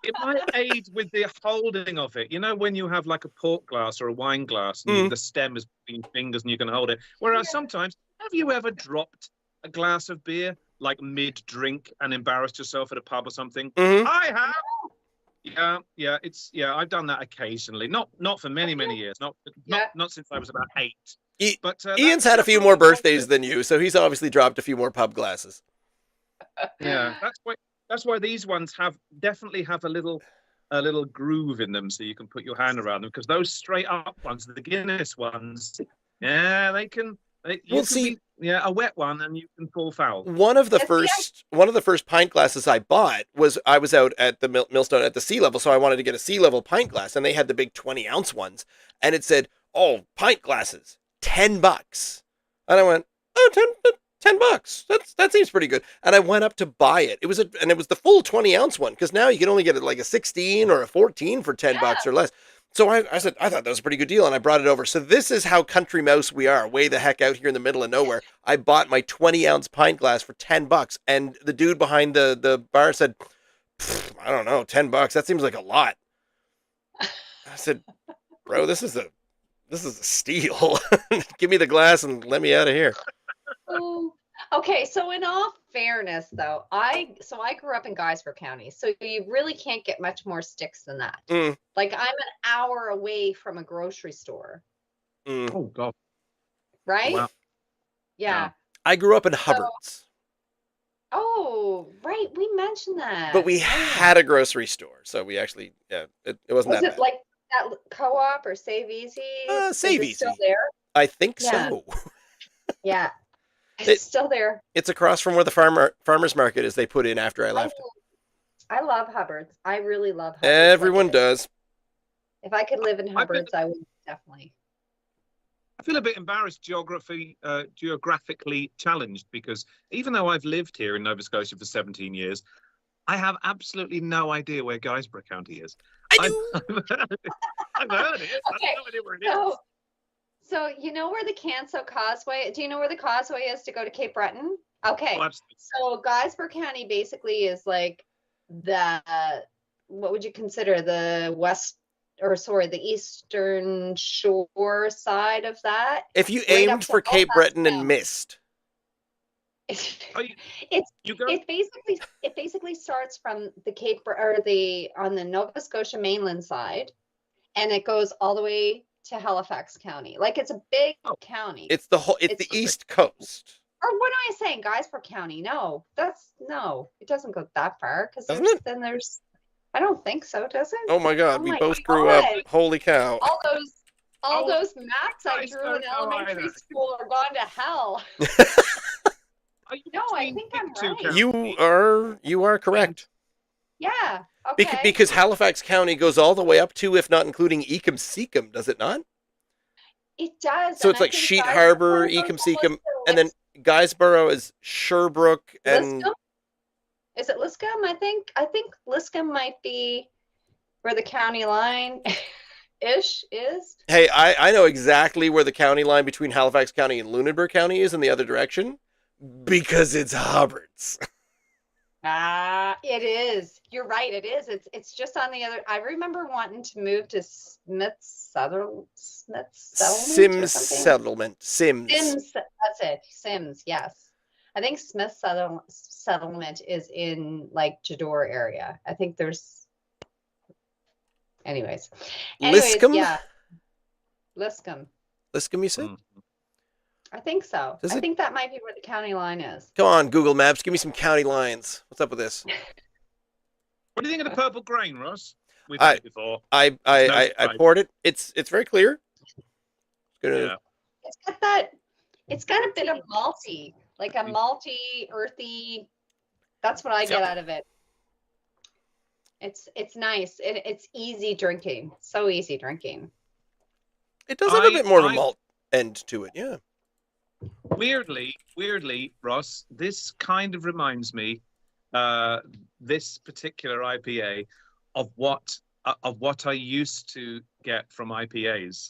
It might aid with the holding of it. You know, when you have like a port glass or a wine glass, and the stem is between fingers and you can hold it. Whereas sometimes, have you ever dropped a glass of beer like mid-drink and embarrassed yourself at a pub or something? I have. Yeah, I've done that occasionally. Not for many years. Not since I was about 8. But Ian's had a few more birthdays than you, so he's obviously dropped a few more pub glasses. Yeah, that's why these ones definitely have a little groove in them, so you can put your hand around them. Because those straight up ones, the Guinness ones, yeah, they can. A wet one and you can fall foul. One of the first pint glasses I bought I was out at the Millstone at the sea level, so I wanted to get a sea level pint glass, and they had the big 20-ounce ones, and it said, "Oh, pint glasses, $10." And I went, "Oh, $10. That seems pretty good." And I went up to buy it. It was the full 20-ounce one, because now you can only get it like a 16 or a 14 for $10 or less. So I said, I thought that was a pretty good deal, and I brought it over. So this is how country mouse we are, way the heck out here in the middle of nowhere. I bought my 20-ounce pint glass for $10, and the dude behind the bar said, I don't know, $10. That seems like a lot. I said, bro, this is a steal. Give me the glass and let me out of here. Oh, okay. So in all fairness, though, I grew up in Geisler County, so you really can't get much more sticks than that. Mm. Like I'm an hour away from a grocery store, Mm. Oh God. right? Wow. Yeah. I grew up in Hubbard's, Oh, right. We mentioned that. but we Yeah. had a grocery store, so we actually, it wasn't Was that it bad. like that co-op or Save Easy? Save Is it still Easy. there? I think Yeah. so. Yeah. It- It's still there. It's across from where the farmers market is. They put in after I left. I love Hubbard's. I really love Hubbard's. Everyone Like, does. if I could live in Hubbard's, I would definitely. I feel a bit embarrassed geographically challenged because even though I've lived here in Nova Scotia for 17 years, I have absolutely no idea where Guysborough County is. I do. I've heard it. I Okay, have no idea where it is. So you know where the Canso Causeway? Do you know where the causeway is to go to Cape Breton? Okay. Oh, absolutely. So Guysborough County basically is like the what would you consider the the eastern shore side of that? If you Right up aimed to for Cape Halifax Breton and Sound. missed, Are you, It's you go? it basically starts from the on the Nova Scotia mainland side, and it goes all the way to Halifax County. Like it's a big Oh. county. it's the It's- East Coast, Or what am I saying? Guysborough County? No, it doesn't go that far because Doesn't it? there's. I don't think so. Does it? Oh my God, Oh we my both grew up. God. Holy cow! All Oh, those maps I guys drew don't in know elementary either. school are gone to hell. Are you No, I between think I'm the two right. counties? You are correct. Yeah. Okay. Because Halifax County goes all the way up to, if not including Ecum Seacum, does it not? It does. So and it's I like think Sheet Guysborough Harbor, goes Ecum almost Seacum, to and then Guysborough is Sherbrooke and Liscombe? Is it Liscombe? I think Liscombe might be where the county line ish is. hey, I know exactly where the county line between Halifax County and Lunenburg County is in the other direction because it's Hubbard's. It is. You're right. It is. It's just on the other. I remember wanting to move to Smith's Settlement. or Sims something. Settlement. Sims. That's it. Sims. Yes. I think Smith Settlement is in like Jador area. I think there's. Anyways, Liscombe? yeah. Liscombe. Liscombe, you said? Mm. I think so. Does I it- think that might be where the county line is. Come on, Google Maps. Give me some county lines. What's up with this? What do you think of the purple grain, Ross? We've I- had it before. I right. poured it. It's very clear. It's gonna. Yeah. It's got that. It's got a bit of malty, like a malty, earthy. That's what I get Yep. out of it. It's nice. It's easy drinking. So easy drinking. It does have a bit more of a I- malt end to it. Yeah. Weirdly, Ross, this kind of reminds me, this particular IPA, of what I used to get from IPAs.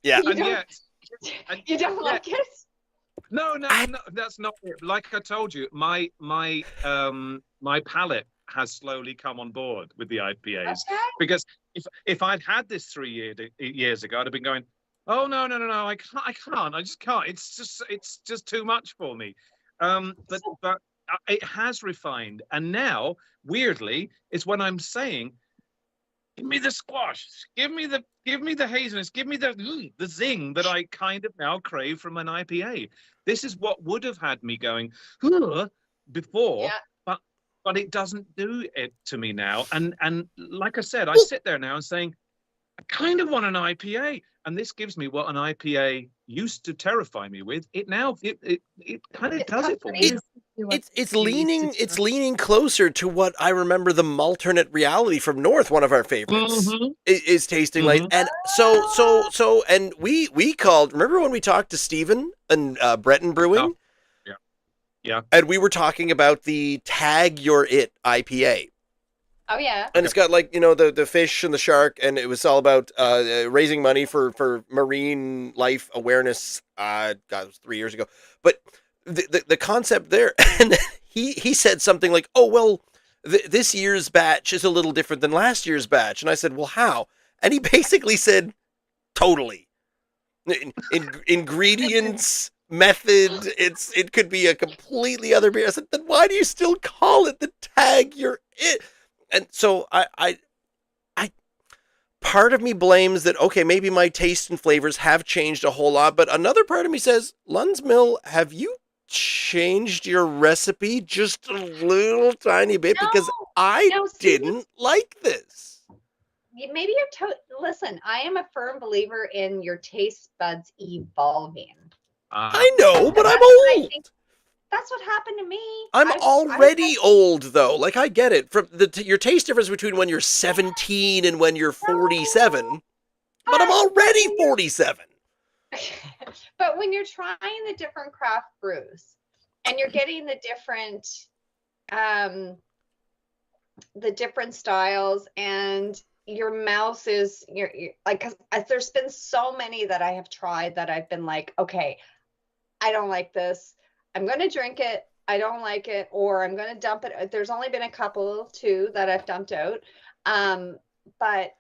Yeah. You And don't- yet, and You don't yeah. like it? no, that's not it. Like I told you, my palate has slowly come on board with the IPAs. Okay. Because if I'd had this 3 years ago, I'd have been going, oh no, I just can't. It's just too much for me. But it has refined, and now weirdly, it's when I'm saying, give me the squash, give me the hazelnuts, give me the zing that I kind of now crave from an IPA. This is what would have had me going before. Yeah. But it doesn't do it to me now. And like I said, I sit there now and saying, I kind of want an IPA. And this gives me what an IPA used to terrify me with. It now it kind of It's does it for me. comforting. It's leaning closer to what I remember the Malternate Reality from North, one of our favorites, Mhm. is tasting like. And so and we called. Remember when we talked to Stephen and Breton Brewing? Yeah. And we were talking about the Tag Your It IPA. Oh yeah. And it's got like, the fish and the shark, and it was all about raising money for marine life awareness. God, it was 3 years ago. But the concept there, and he said something like, oh, well, this year's batch is a little different than last year's batch. And I said, well, how? And he basically said, totally. Ingredients, method, it could be a completely other beer. I said, then why do you still call it the tag you're it? And so I part of me blames that, okay, maybe my taste and flavors have changed a whole lot, but another part of me says, Lund's Mill, have you changed your recipe just a little tiny bit? Because I no, see, didn't like this. maybe listen, I am a firm believer in your taste buds evolving. I know, but I'm That's what I old. think- That's what happened to me. I'm I've- already old, though. Like, I get it. From your taste difference between when you're 17 and when you're 47, but I'm already 47. But when you're trying the different craft brews and you're getting the different styles, and your mouth is you're like, 'cause there's been so many that I have tried that I've been like, okay, I don't like this. I'm going to drink it. I don't like it, or I'm going to dump it. There's only been a couple, two that I've dumped out. But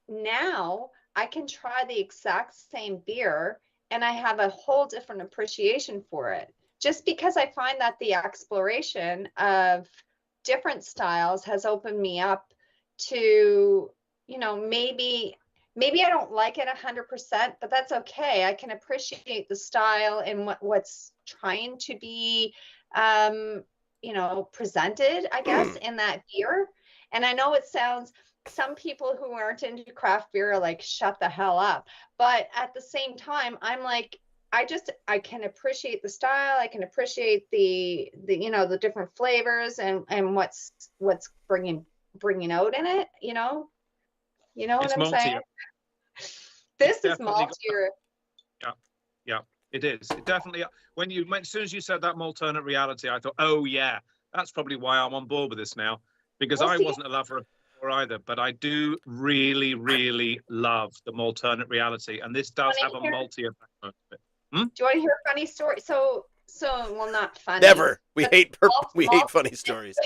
now I can try the exact same beer and I have a whole different appreciation for it, just because I find that the exploration of different styles has opened me up to, maybe I don't like it 100%, but that's okay. I can appreciate the style and what's trying to be, presented, I guess, in that beer. And I know it sounds, some people who aren't into craft beer are like, shut the hell up. But at the same time, I'm like, I can appreciate the style. I can appreciate the different flavors and what's bringing out in it, what It's I'm maltier. saying? This is definitely maltier. Yeah, it is. It definitely. As soon as you said that alternate reality, I thought, oh yeah, that's probably why I'm on board with this now, because Well, I see- wasn't a lover of or either, but I do really, really love the alternate reality, and this does have a Wanna maltier backbone to it. Do you want to hear a funny story? So, well, not funny. Never. We But hate we hate malt- funny stories.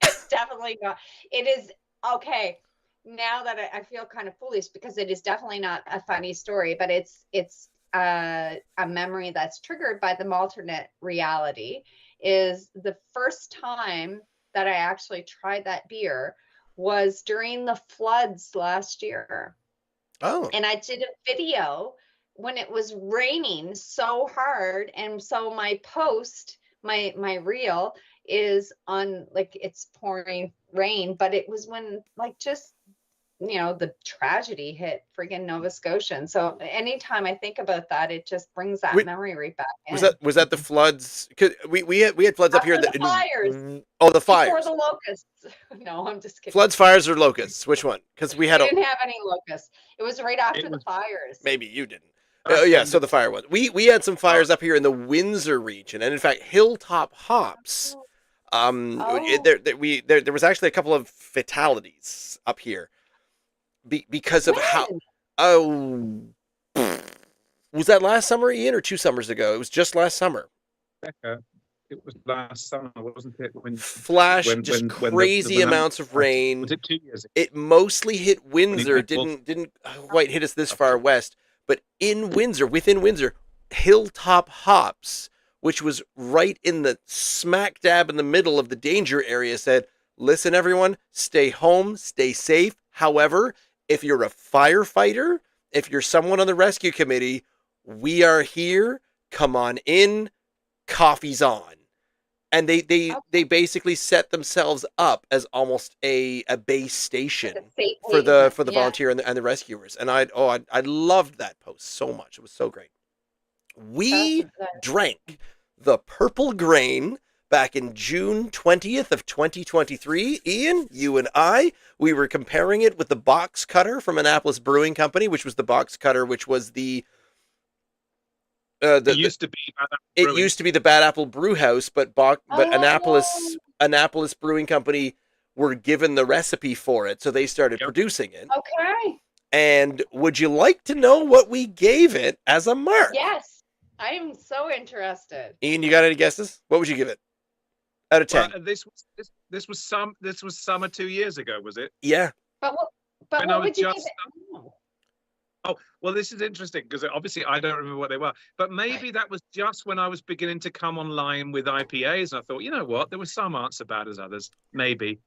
It's definitely not. It is okay. Now that I feel kind of foolish, because it is definitely not a funny story, but it's a memory that's triggered by the alternate reality. Is the first time that I actually tried that beer was during the floods last year. Oh. And I did a video when it was raining so hard, and so my post, my reel is on, like, it's pouring rain, but it was when, like, just the tragedy hit friggin' Nova Scotia. And so anytime I think about that, it just brings that memory right back in. Was that the floods? 'Cause we had floods up here. After the fires. Oh, the Before fires. the locusts. No, I'm just kidding. Floods, fires, or locusts? Which one? Because we had We didn't have any locusts. It was right after the was- fires. maybe you didn't. Oh yeah, so the fire one. We had some fires up here in the Windsor region, and in fact, Hilltop Hops. Oh. There was actually a couple of fatalities up here, because of how. When? Oh, was that last summer, Ian, or 2 summers ago? It was just last summer. Becca, it was last summer, wasn't it? Flash, when just the crazy amounts of rain. Was it 2 years ago? It mostly hit Windsor. hit both. Didn't quite hit us this far west, but in Windsor, within Windsor, Hilltop Hops, which was right in the smack dab in the middle of the danger area, said, "Listen, everyone, stay home, stay safe. However, if you're a firefighter, if you're someone on the rescue committee, we are here. Come on in. Coffee's on." And they basically set themselves up as almost a base station for the volunteer and the rescuers. And I loved that post so much. It was so great. We drank the Purple Grain back in June 20th of 2023. Ian, you and I, we were comparing it with the Box Cutter from Annapolis Brewing Company, which was the Box Cutter, which was it used to be the Bad Apple Brew House, but Annapolis Brewing Company were given the recipe for it, so they started producing it. Okay. And would you like to know what we gave it as a mark? Yes, I am so interested. Ian, you got any guesses? What would you give it? out of 10. Well, this was summer 2 years ago, was it? Yeah. But When I what was would you give just- it now? Oh, well, this is interesting because obviously I don't remember what they were, but maybe that was just when I was beginning to come online with IPAs, and I thought, you know what, there were some aren't so bad as others, maybe.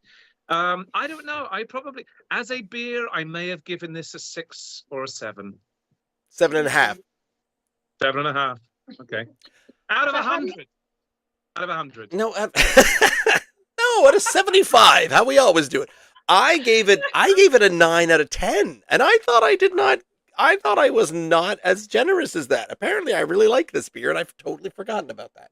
I don't know. I probably, as a beer, I may have given this a 6 or a 7. 7.5. 7.5. Okay. Out of So how do 100. Out of 100. No, no, at a 75. How we always do it. I gave it a 9 out of 10, and I thought I was not as generous as that. Apparently, I really like this beer, and I've totally forgotten about that.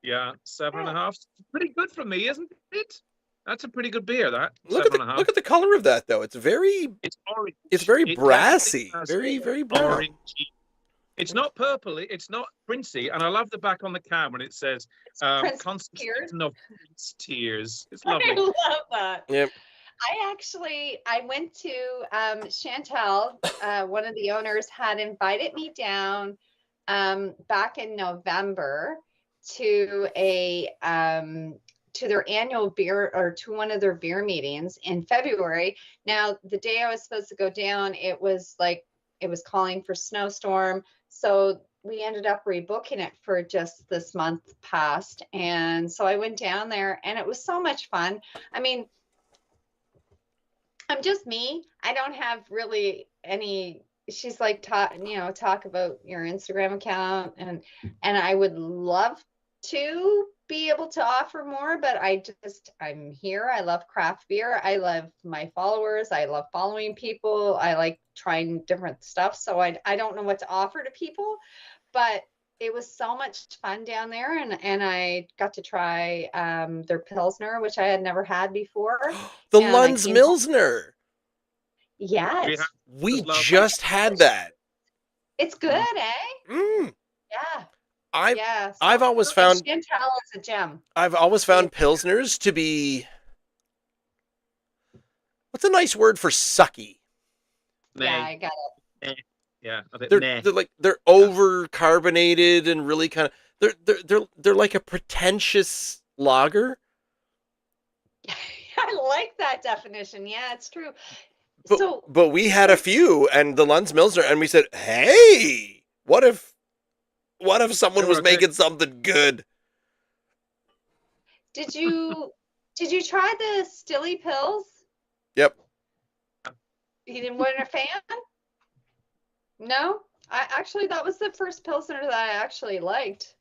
Yeah, 7.5. Pretty good for me, isn't it? That's a pretty good beer. That Look 7.5. at the color of that, though. It's very It's orange. very It brassy, definitely has very brown. orangey. It's not purpley. It's not princey. And I love the back on the can when it says Prince concentration of Prince tears. It's I lovely. love that. Yep. I went to Chantal, one of the owners had invited me down back in November to to their annual beer, or to one of their beer meetings in February. Now, the day I was supposed to go down, it was calling for snowstorm. So we ended up rebooking it for just this month past. And so I went down there, and it was so much fun. I mean, I'm just me. I don't have really any. She's like, talk about your Instagram account, and I would love to be able to offer more, but I'm here. I love craft beer. I love my followers. I love following people. I like trying different stuff. So I don't know what to offer to people, but it was so much fun down there, and I got to try their Pilsner, which I had never had before. The And I Lunds came- Milsner. Yes, We Love just had that. it's good, eh? Mm. Yeah, I've yeah. I've always found Chantal is a gem. Pilsners to be, what's a nice word for sucky? Yeah, Nay. I got it. Yeah, a bit They're meh. they're over carbonated and really kind of they're like a pretentious lager. I like that definition. Yeah, it's true. But, So but we had a few, and the Lunds Milsner, and we said, hey, what if someone They was were okay. making something good? did you try the Stilly Pills? Yep. You didn't want a fan? No? That was the first Pilsner that I actually liked.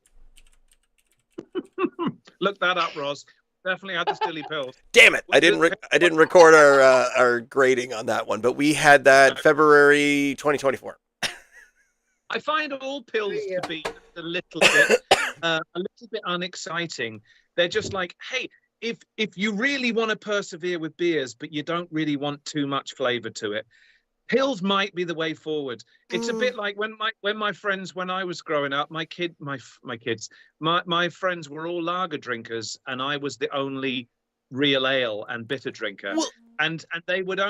Look that up, Ross. Definitely had the Stilly Pills. Damn it! I didn't record our grading on that one, but we had that February 2024. I find all pills Yeah. to be a little bit unexciting. They're just like, hey, if you really want to persevere with beers, but you don't really want too much flavor to it, pills might be the way forward. It's a bit like when my friends, when I was growing up, my friends were all lager drinkers, and I was the only real ale and bitter drinker. Well- and they would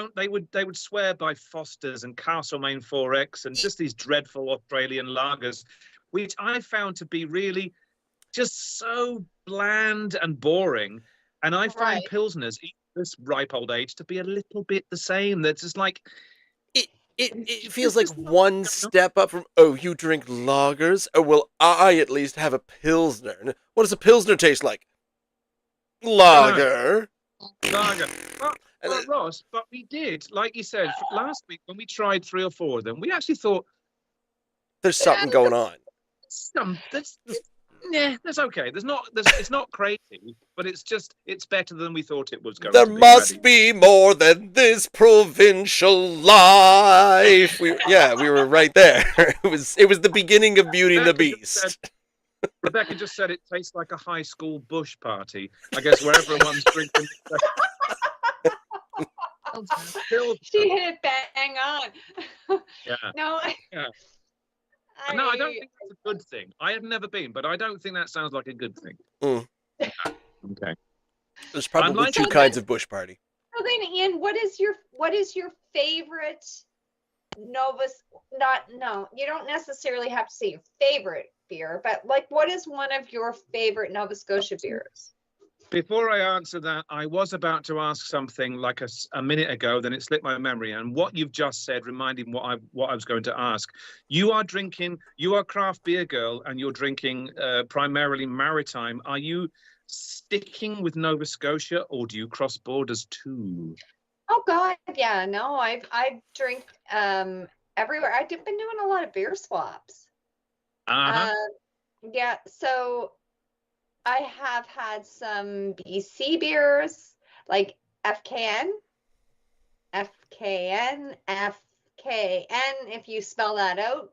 swear by Foster's and Castlemaine 4X and just these dreadful Australian lagers, which I found to be really just so bland and boring. And I find Right. Pilsners, even this ripe old age, to be a little bit the same. They're just like, It feels like one step up from, oh, you drink lagers? Oh, well, I at least have a Pilsner. What does a Pilsner taste like? Lager. lager. And Well, Ross, but we did, like you said, last week when we tried 3 or 4 of them, we actually thought, there's something going on. that's okay. It's not crazy, but it's better than we thought it was going There to be. must be more than this provincial life. We were right there. It was the beginning of Beauty and the Rebecca just Beast. Rebecca just said it tastes like a high school bush party. I guess where everyone's drinking. She hit it bang on. Yeah. No, Yeah. No, I don't think that's a good thing. I have never been, but I don't think that sounds like a good thing. Mm. Okay. There's probably like two it. kinds of bush party. So then, Ian, what is your favorite Novus? You don't necessarily have to say your favorite beer, but like, what is one of your favorite Nova Scotia beers? Before I answer that, I was about to ask something like a minute ago, then it slipped my memory. And what you've just said reminded me what I was going to ask. You are craft beer girl, and you're drinking primarily maritime. Are you sticking with Nova Scotia, or do you cross borders too? Oh God, yeah, no, I drink everywhere. I've been doing a lot of beer swaps. Uh-huh. Yeah, so I have had some BC beers like FKN, FKN, FKN, if you spell that out.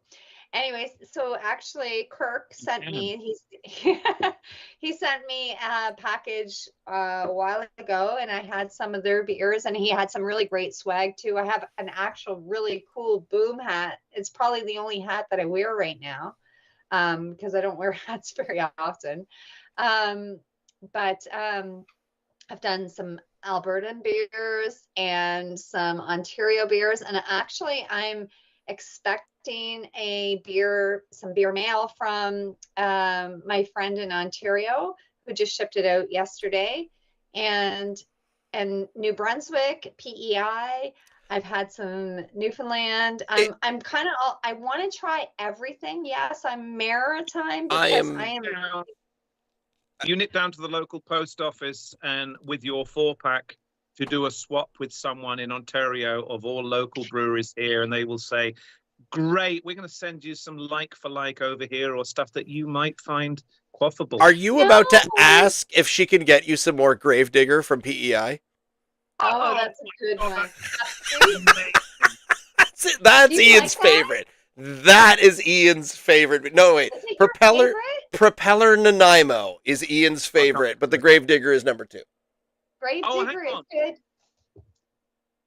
Anyways, so actually Kirk sent me, he sent me a package a while ago, and I had some of their beers, and he had some really great swag too. I have an actual really cool boom hat. It's probably the only hat that I wear right now, because I don't wear hats very often. But I've done some Albertan beers and some Ontario beers, and actually I'm expecting some beer mail from my friend in Ontario who just shipped it out yesterday, and New Brunswick, PEI. I've had some Newfoundland. I'm kind of, I want to try everything. Yes, I'm maritime I because am- I am. You nip down to the local post office and with your 4-pack to do a swap with someone in Ontario of all local breweries here, and they will say, great, we're going to send you some like for like over here, or stuff that you might find quaffable. Are you about to No. ask if she can get you some more Gravedigger from PEI? Oh, that's a good one. That's Do you Ian's like that? favorite. That is Ian's favorite. No, wait. Is it your Propeller favorite? Propeller Nanaimo is Ian's favorite, but the Gravedigger is number 2. Gravedigger Oh, hang is on. good.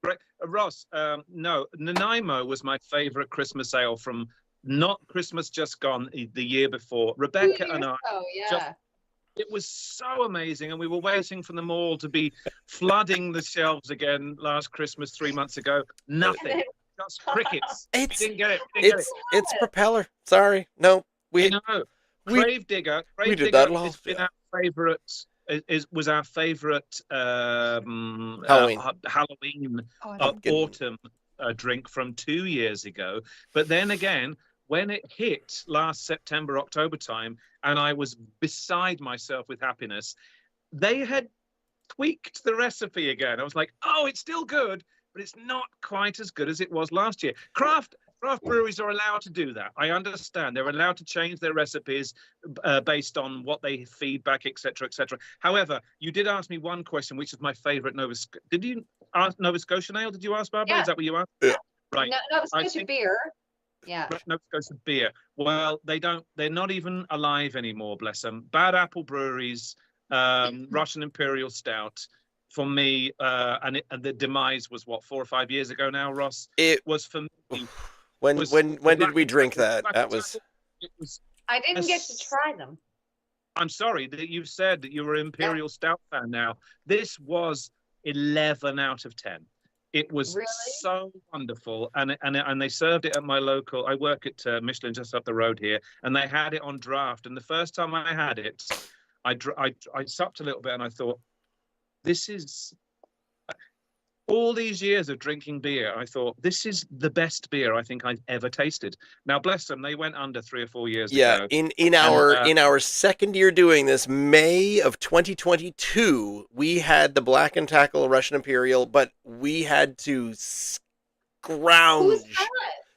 Right. Ross, no, Nanaimo was my favorite Christmas ale from not Christmas just gone, the year before. Rebecca and I, Oh, yeah. it was so amazing, and we were waiting for them all to be flooding the shelves again last Christmas 3 months ago. Nothing, just crickets. We It's didn't get it. We didn't get it's Propeller. Sorry. No. it. I know. we Gravedigger did that has last been year. our favorite. Was our favorite Halloween. Halloween Pumpkin. autumn drink from 2 years ago. But then again, when it hit last September, October time, and I was beside myself with happiness, they had tweaked the recipe again. I was like, oh, it's still good, but it's not quite as good as it was last year. Craft breweries are allowed to do that. I understand. They're allowed to change their recipes based on what they feedback, etc., etc. However, you did ask me one question, which is my favorite Did you ask Nova Scotian ale? Did you ask, Barbara? Yeah. Is that what you asked? Yeah. Right. No, it's I good think- beer. Yeah. Nova Scotia beer. Well, they're not even alive anymore, bless them. Bad Apple Breweries, Russian Imperial Stout, for me, and the demise was what, 4 or 5 years ago now, Ross? It was for me. when was when the when did Black we and drink Apple- that? Black That and was Apple, it was. I didn't get to try them. I'm sorry that you said that you were an Imperial Stout fan now. This was 11 out of 10. It was Really? so wonderful, and they served it at my local. I work at Michelin just up the road here, and they had it on draft. And the first time I had it, I supped a little bit, and I thought, this is. All these years of drinking beer, I thought, this is the best beer I think I've ever tasted. Now, bless them, they went under 3 or 4 years ago. in our second year doing this, May of 2022, we had the Black and Tackle Russian Imperial, but we had to scrounge. Who's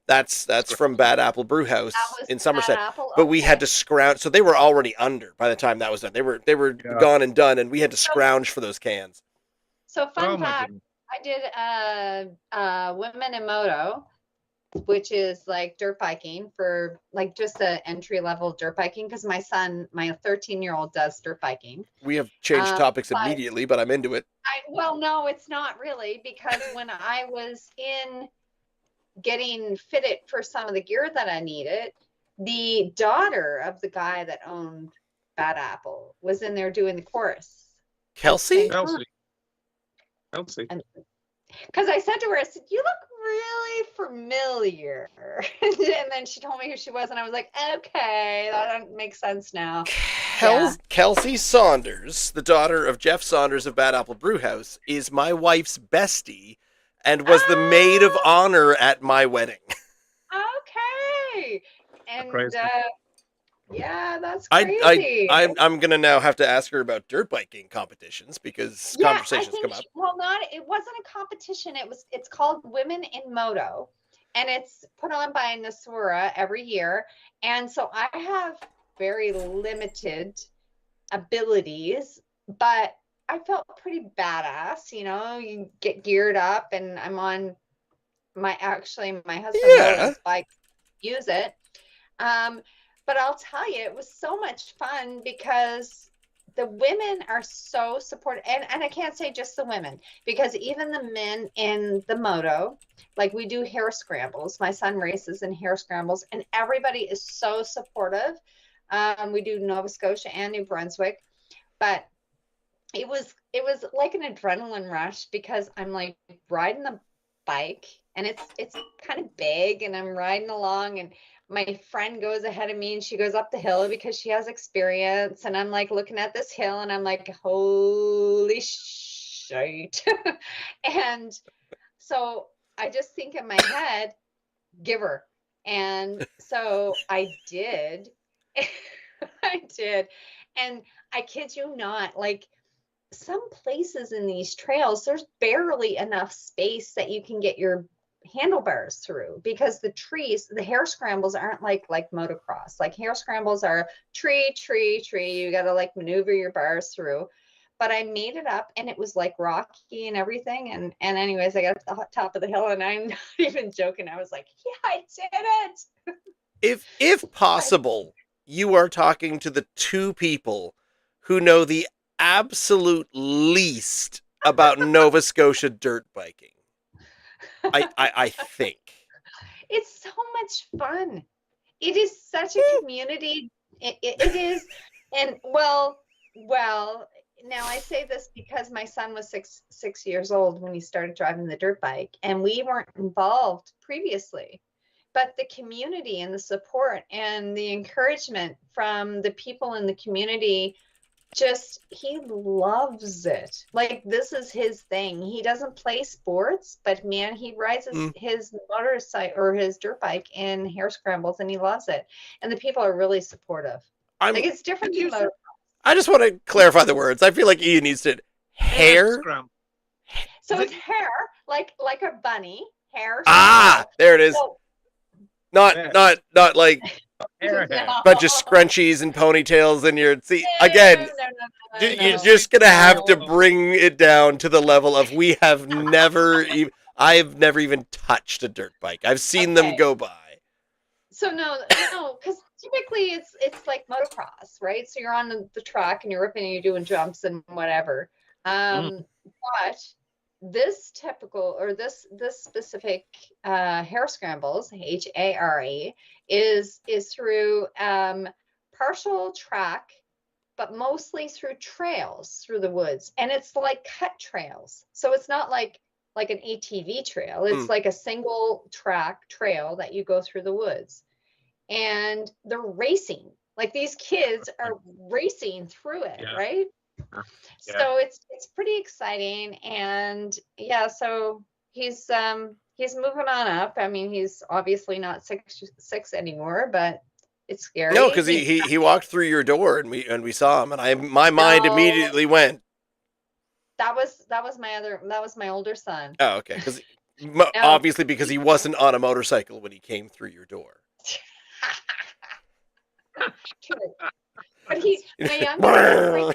that? That's from Bad Apple Brew House That was in Bad Somerset. Apple? But we had Okay. to scrounge, so they were already under by the time that was done. They were Yeah. gone and done, and we had to scrounge for those cans. So Oh fun my fact, goodness. I did Women in Moto, which is like dirt biking for like just a entry level dirt biking, because my son, my 13-year-old, does dirt biking. We have changed topics but- immediately, but I'm into it. Well, no, it's not really, because when I was in getting fitted for some of the gear that I needed, the daughter of the guy that owned Bad Apple was in there doing the chorus. Kelsey? Elsie. Because I said to her, I said, you look really familiar. And then she told me who she was, and I was like, okay, that makes sense now. Yeah. Kelsey Saunders, the daughter of Jeff Saunders of Bad Apple Brewhouse, is my wife's bestie and was the maid of Ah, honor at my wedding. okay. And Crazy. yeah, that's I crazy. I'm gonna now have to ask her about dirt biking competitions because Yeah, conversations come up. well, it wasn't a competition. It's called Women in Moto, and it's put on by Nasura every year. And so I have very limited abilities, but I felt pretty badass. You get geared up, and I'm on my husband Yeah. rode his bike, use it. But I'll tell you, it was so much fun because the women are so supportive. And I can't say just the women, because even the men in the moto, like we do hare scrambles. My son races in hare scrambles, and everybody is so supportive. We do Nova Scotia and New Brunswick, but it was like an adrenaline rush because I'm like riding the bike, and it's kind of big, and I'm riding along, and my friend goes ahead of me, and she goes up the hill because she has experience, and I'm like looking at this hill, and I'm like, holy shit. And so I just think in my head, give her. And so I did. I did. And I kid you not, like, some places in these trails, there's barely enough space that you can get your handlebars through, because the hare scrambles aren't like motocross. Like hare scrambles are tree. You got to like maneuver your bars through. But I made it up, and it was like rocky and everything. And anyways, I got to the top of the hill, and I'm not even joking. I was like, yeah, I did it. If possible, you are talking to the two people who know the absolute least about Nova Scotia dirt biking. I think. It's so much fun. It is such a community. It is. And well, now I say this because my son was six years old when he started driving the dirt bike, and we weren't involved previously. But the community and the support and the encouragement from the people in the community, he loves it. Like, this is his thing. He doesn't play sports, but man, he rides his motorcycle or his dirt bike in hare scrambles, and he loves it. And the people are really supportive. Like, it's different than motor. I just want to clarify the words. I feel like Ian needs to hare. So it's hare, like a bunny, hare. There it is. So, not like Hair. bunch of scrunchies and ponytails in your again. You're just gonna have to bring it down to the level of I've never even touched a dirt bike. I've seen them go by. So no, because typically it's like motocross, right? So you're on the track, and you're ripping, and you're doing jumps and whatever. But this specific hare scrambles, HARE, is through partial track, but mostly through trails through the woods, and it's like cut trails. So it's not like an ATV trail. It's like a single track trail that you go through the woods, and they're racing. Like, these kids are racing through it, right? Yeah. So it's pretty exciting. And yeah, so he's moving on up. I mean, he's obviously not six anymore, but it's scary. No, because he walked through your door, and we saw him, and my mind immediately went. That was my older son. Oh, okay. Because obviously, because he wasn't on a motorcycle when he came through your door. But my younger,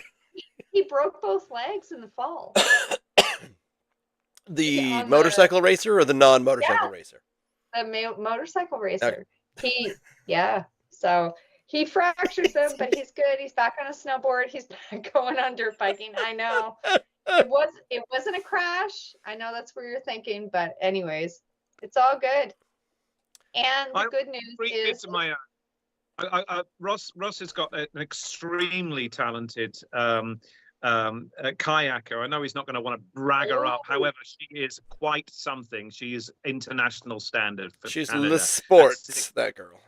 he broke both legs in the fall. The motorcycle racer or the non-motorcycle racer? The motorcycle racer. Okay. So he fractures them, but he's good. He's back on a snowboard. He's back going on dirt biking. I know. It wasn't a crash. I know that's where you're thinking, but anyways, it's all good. And the good news is Ross has got an extremely talented a kayaker. I know he's not going to want to brag her up. Oh. However, she is quite something. She is international standard for She's Canada. Le Sports, that girl.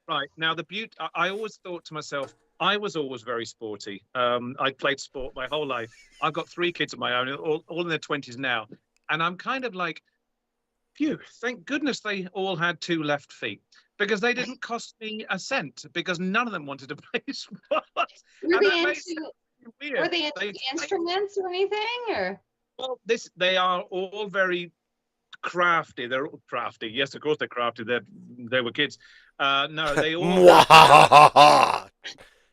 Right. Now, the beauty, I always thought to myself, I was always very sporty. I played sport my whole life. I've got 3 kids of my own, all in their 20s now. And I'm kind of like, phew, thank goodness they all had 2 left feet, because they didn't cost me a cent, because none of them wanted to play sport. Were And they that makes into, it weird. were they into instruments or anything? Or Well, they are all very crafty. They're all crafty. Yes, of course they're crafty. They were kids. No, they all. Mwahaha!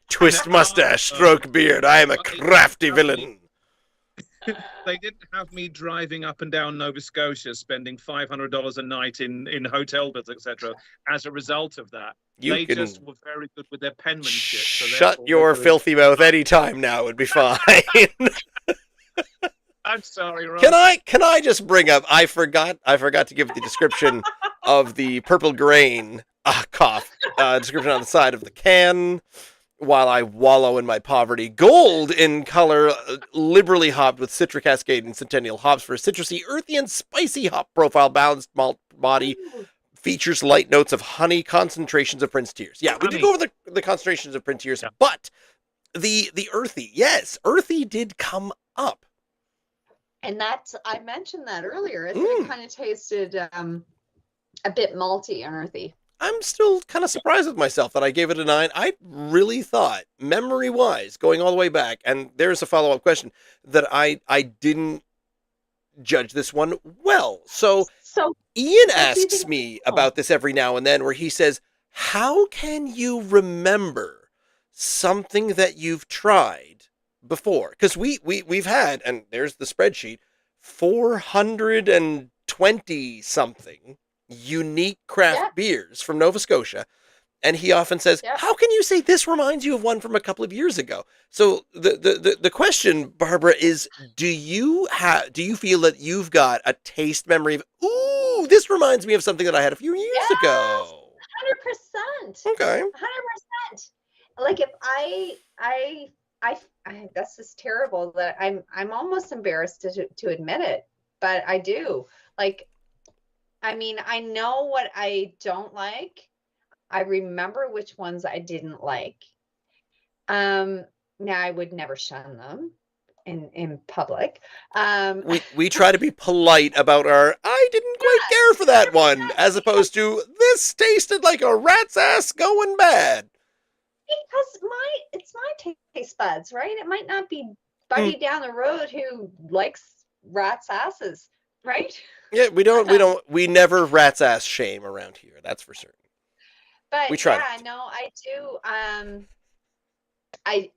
Twist mustache, stroke beard. I am a crafty villain. They didn't have me driving up and down Nova Scotia, spending $500 a night in hotel bills, etc. As a result of that, You they can just were very good with their penmanship. So shut therefore your they were- filthy mouth anytime now. Would be fine. I'm sorry, Rob. Can I just bring up? I forgot to give the description of the purple grain cough description on the side of the can. While I wallow in my poverty, gold in color, liberally hopped with Citra Cascade and Centennial hops for a citrusy, earthy, and spicy hop profile. Balanced malt body, features light notes of honey, concentrations of Prince Tears. Yeah, we did go over the concentrations of Prince Tears, but the earthy, yes, earthy did come up. and that's I mentioned that earlier. It kind of tasted a bit malty and earthy. I'm still kind of surprised with myself that I gave it a 9. I really thought, memory-wise, going all the way back, and there's a follow-up question, that I didn't judge this one well. So Ian do you asks think- me about this every now and then, where he says, how can you remember something that you've tried before? Because we've had, and there's the spreadsheet, 420 something unique craft beers from Nova Scotia, and he often says, how can you say this reminds you of one from a couple of years ago? So the question, Barbara, is, do you feel that you've got a taste memory of, ooh, this reminds me of something that I had a few years ago? 100%. Okay. 100%. Like if I that's just terrible that I'm almost embarrassed to admit it, but I do. Like, I mean, I know what I don't like. I remember which ones I didn't like. Now I would never shun them in public. We try to be polite about our, I didn't quite care for that one, as opposed to, this tasted like a rat's ass going bad. Because it's my taste buds, right? It might not be buddy down the road who likes rat's asses, right? Yeah, we never rat's ass shame around here. That's for certain. But we try yeah, no, I do. I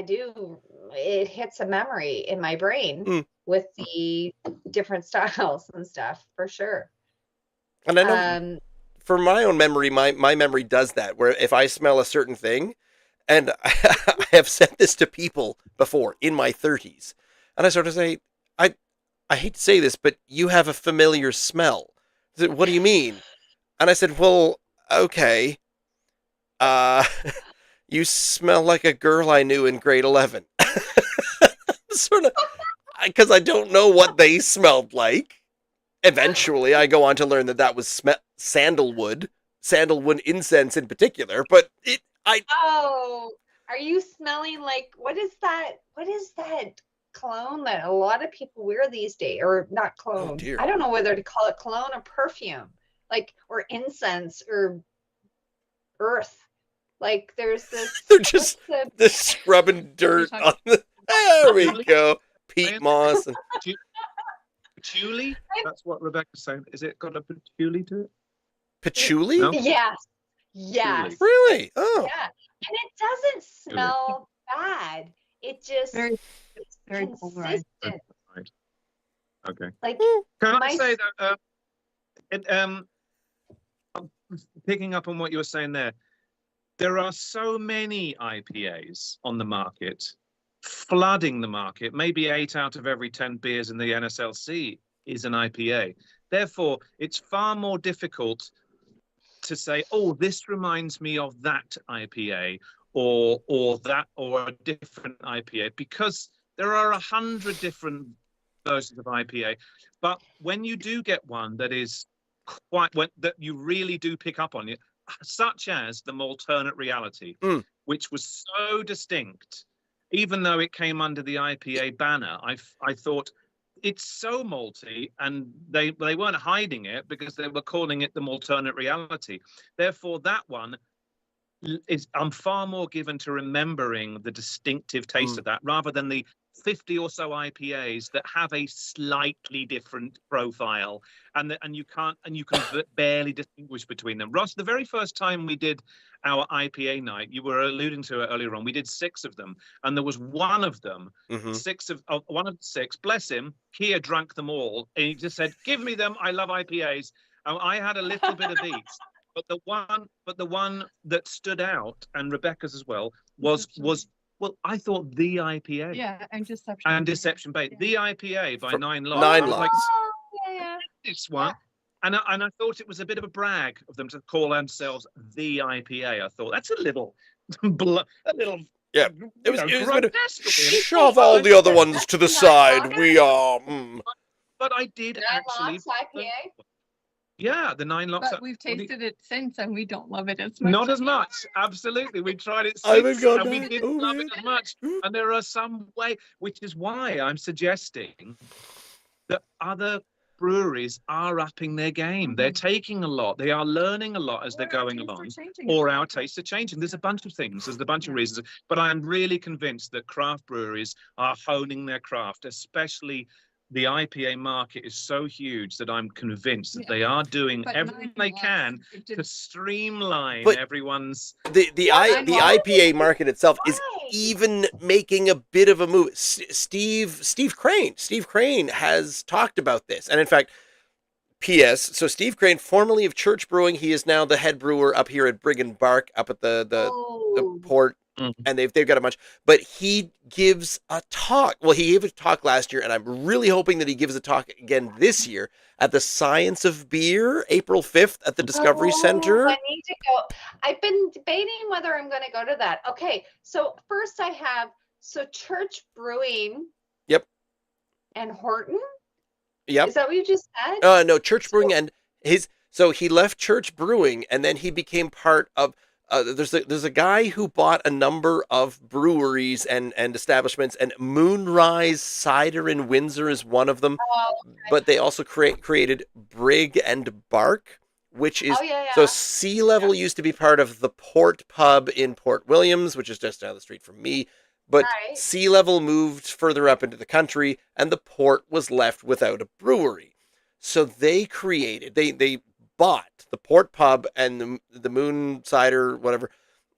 do. It hits a memory in my brain with the different styles and stuff, for sure. And I know for my own memory, my memory does that, where if I smell a certain thing, and I have said this to people before in my 30s, and I sort of say, I hate to say this, but you have a familiar smell. They said, what do you mean? And I said, well, okay. You smell like a girl I knew in grade 11. Sort of, because I don't know what they smelled like. Eventually, I go on to learn that was sandalwood incense in particular, but Oh, are you smelling like, what is that cologne that a lot of people wear these days? Or not cologne. Oh, dear. I don't know whether to call it cologne or perfume, like, or incense or earth. Like, there's this. They're just the scrubbing dirt on the. There we go. Peat moss. And... Patchouli? That's what Rebecca's saying. Is it got a patchouli to it? Patchouli? No? Yes. Yes. Really? Oh. Yeah. And it doesn't smell bad. It just Very consistent. Right. Okay. Like, Can I say that picking up on what you were saying there are so many IPAs on the market, flooding the market. Maybe 8 out of every 10 beers in the NSLC is an IPA. Therefore, it's far more difficult to say, oh, this reminds me of that IPA, or a different IPA, because there are 100 different versions of IPA. But when you do get one that is that you really do pick up on it, such as the Malternate Reality, which was so distinct, even though it came under the IPA banner, I thought it's so malty, and they weren't hiding it because they were calling it the Malternate Reality. Therefore, that one I'm far more given to remembering the distinctive taste of that, rather than the 50 or so IPAs that have a slightly different profile, and you can barely distinguish between them. Ross, the very first time we did our IPA night, you were alluding to it earlier on, we did 6 of them, and there was one of them, one of the 6, bless him, Kia drank them all, and he just said, "Give me them, I love IPAs." And I had a little bit of each. But the one that stood out, and Rebecca's as well, was I thought the IPA. Yeah, and Deception. And Deception Bay. Yeah. The IPA by Nine Lives. Nine Lives. Yeah. This one. And I thought it was a bit of a brag of them to call themselves the IPA. I thought that's a little yeah. It was a bit of, shove Oh, all the other ones to the side. We are. But I did actually. IPA. Yeah, the 9 Locks. But we've tasted it since, and we don't love it as much. Not as much, absolutely. We tried it I haven't since, got and we that. didn't love it man. as much. And there are some way, which is why I'm suggesting that other breweries are upping their game. They're taking a lot. They are learning a lot as they're going along. Or our tastes are changing. There's a bunch of things. There's a bunch of reasons. But I'm really convinced that craft breweries are honing their craft, especially the IPA market is so huge that I'm convinced that they are doing everything they can to streamline everyone's. The IPA market itself is even making a bit of a move. Steve Crane has talked about this, and in fact, P.S. So Steve Crane, formerly of Church Brewing, he is now the head brewer up here at Brig and Bark, up at the port. And they've got a bunch, but he gives a talk. Well, he gave a talk last year, and I'm really hoping that he gives a talk again this year at the Science of Beer, April 5th at the Discovery Center. I need to go. I've been debating whether I'm going to go to that. Okay, so first I have Church Brewing. Yep. And Horton. Yep. Is that what you just said? No, Church Brewing and his. So he left Church Brewing, and then he became part of. There's a guy who bought a number of breweries and establishments, and Moonrise Cider in Windsor is one of them. Oh, okay. But they also created Brig and Bark, which is so Sea Level used to be part of the Port Pub in Port Williams, which is just down the street from me. But Sea Level moved further up into the country, and the Port was left without a brewery. So they bought the Port Pub and the Moon Cider, whatever,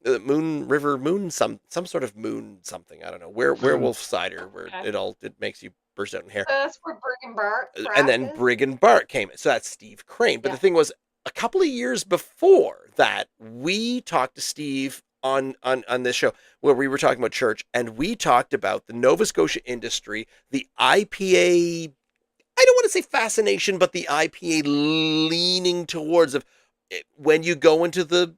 Moon River Moon, some sort of moon something. I don't know. Werewolf Cider, where it makes you burst out in hair. That's where Brig and Bark. And then Brig and Bark came in. So that's Steve Crane. But the thing was, a couple of years before that, we talked to Steve on this show where we were talking about Church, and we talked about the Nova Scotia industry, the IPA. I don't want to say fascination, but the IPA leaning towards when you go into the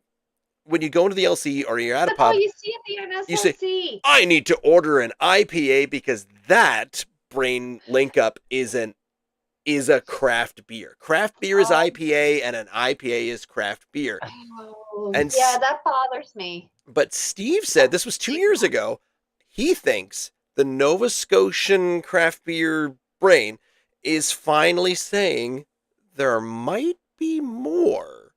LC or you're at a pub, you see at the NSLC. You say, I need to order an IPA because that brain link up is a craft beer. Craft beer is IPA and an IPA is craft beer. Oh, and that bothers me. But Steve said, this was 2 years ago, he thinks the Nova Scotian craft beer brain is finally saying there might be more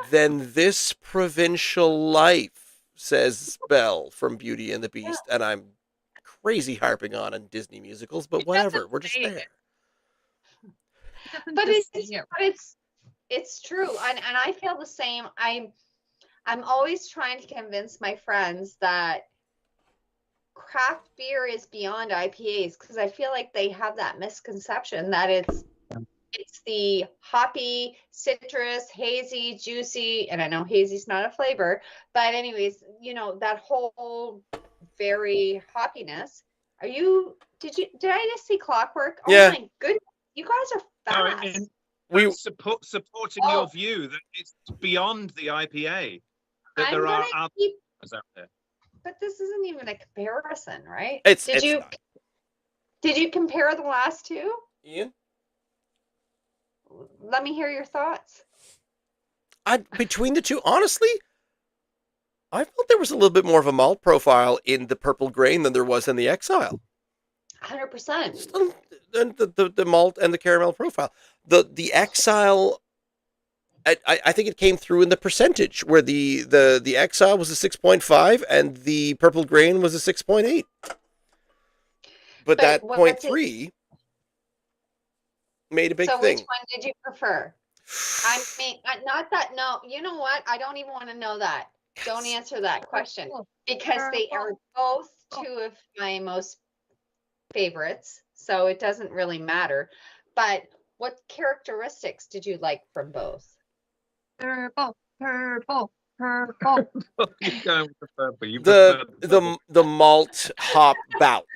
than this provincial life, says Belle from Beauty and the Beast. And I'm crazy harping on Disney musicals, but whatever, we're just there. But it's true, and I feel the same. I'm always trying to convince my friends that craft beer is beyond IPAs, because I feel like they have that misconception that it's the hoppy, citrus, hazy, juicy, and I know hazy's not a flavor, but anyways, that whole very hoppiness. Did I just see Clockwork? Oh my goodness, you guys are fast. We supporting your view that it's beyond the IPA. That there are out there. But this isn't even a comparison, right? It's Did you not. did you compare the last two? Ian? Let me hear your thoughts. Between the two, honestly, I felt there was a little bit more of a malt profile in the Purple Grain than there was in the Exile. 100%. Still, the malt and the caramel profile. The Exile, I think it came through in the percentage where the Exile was a 6.5 and the Purple Grain was a 6.8. But that what 0.3 made a big so thing. which one did you prefer? I mean, not that. No, you know what? I don't even want to know that. Don't answer that question because they are both two of my most favorites. So it doesn't really matter. But what characteristics did you like from both? Purple, purple, purple. You're going with the purple. You prefer the purple. The malt hop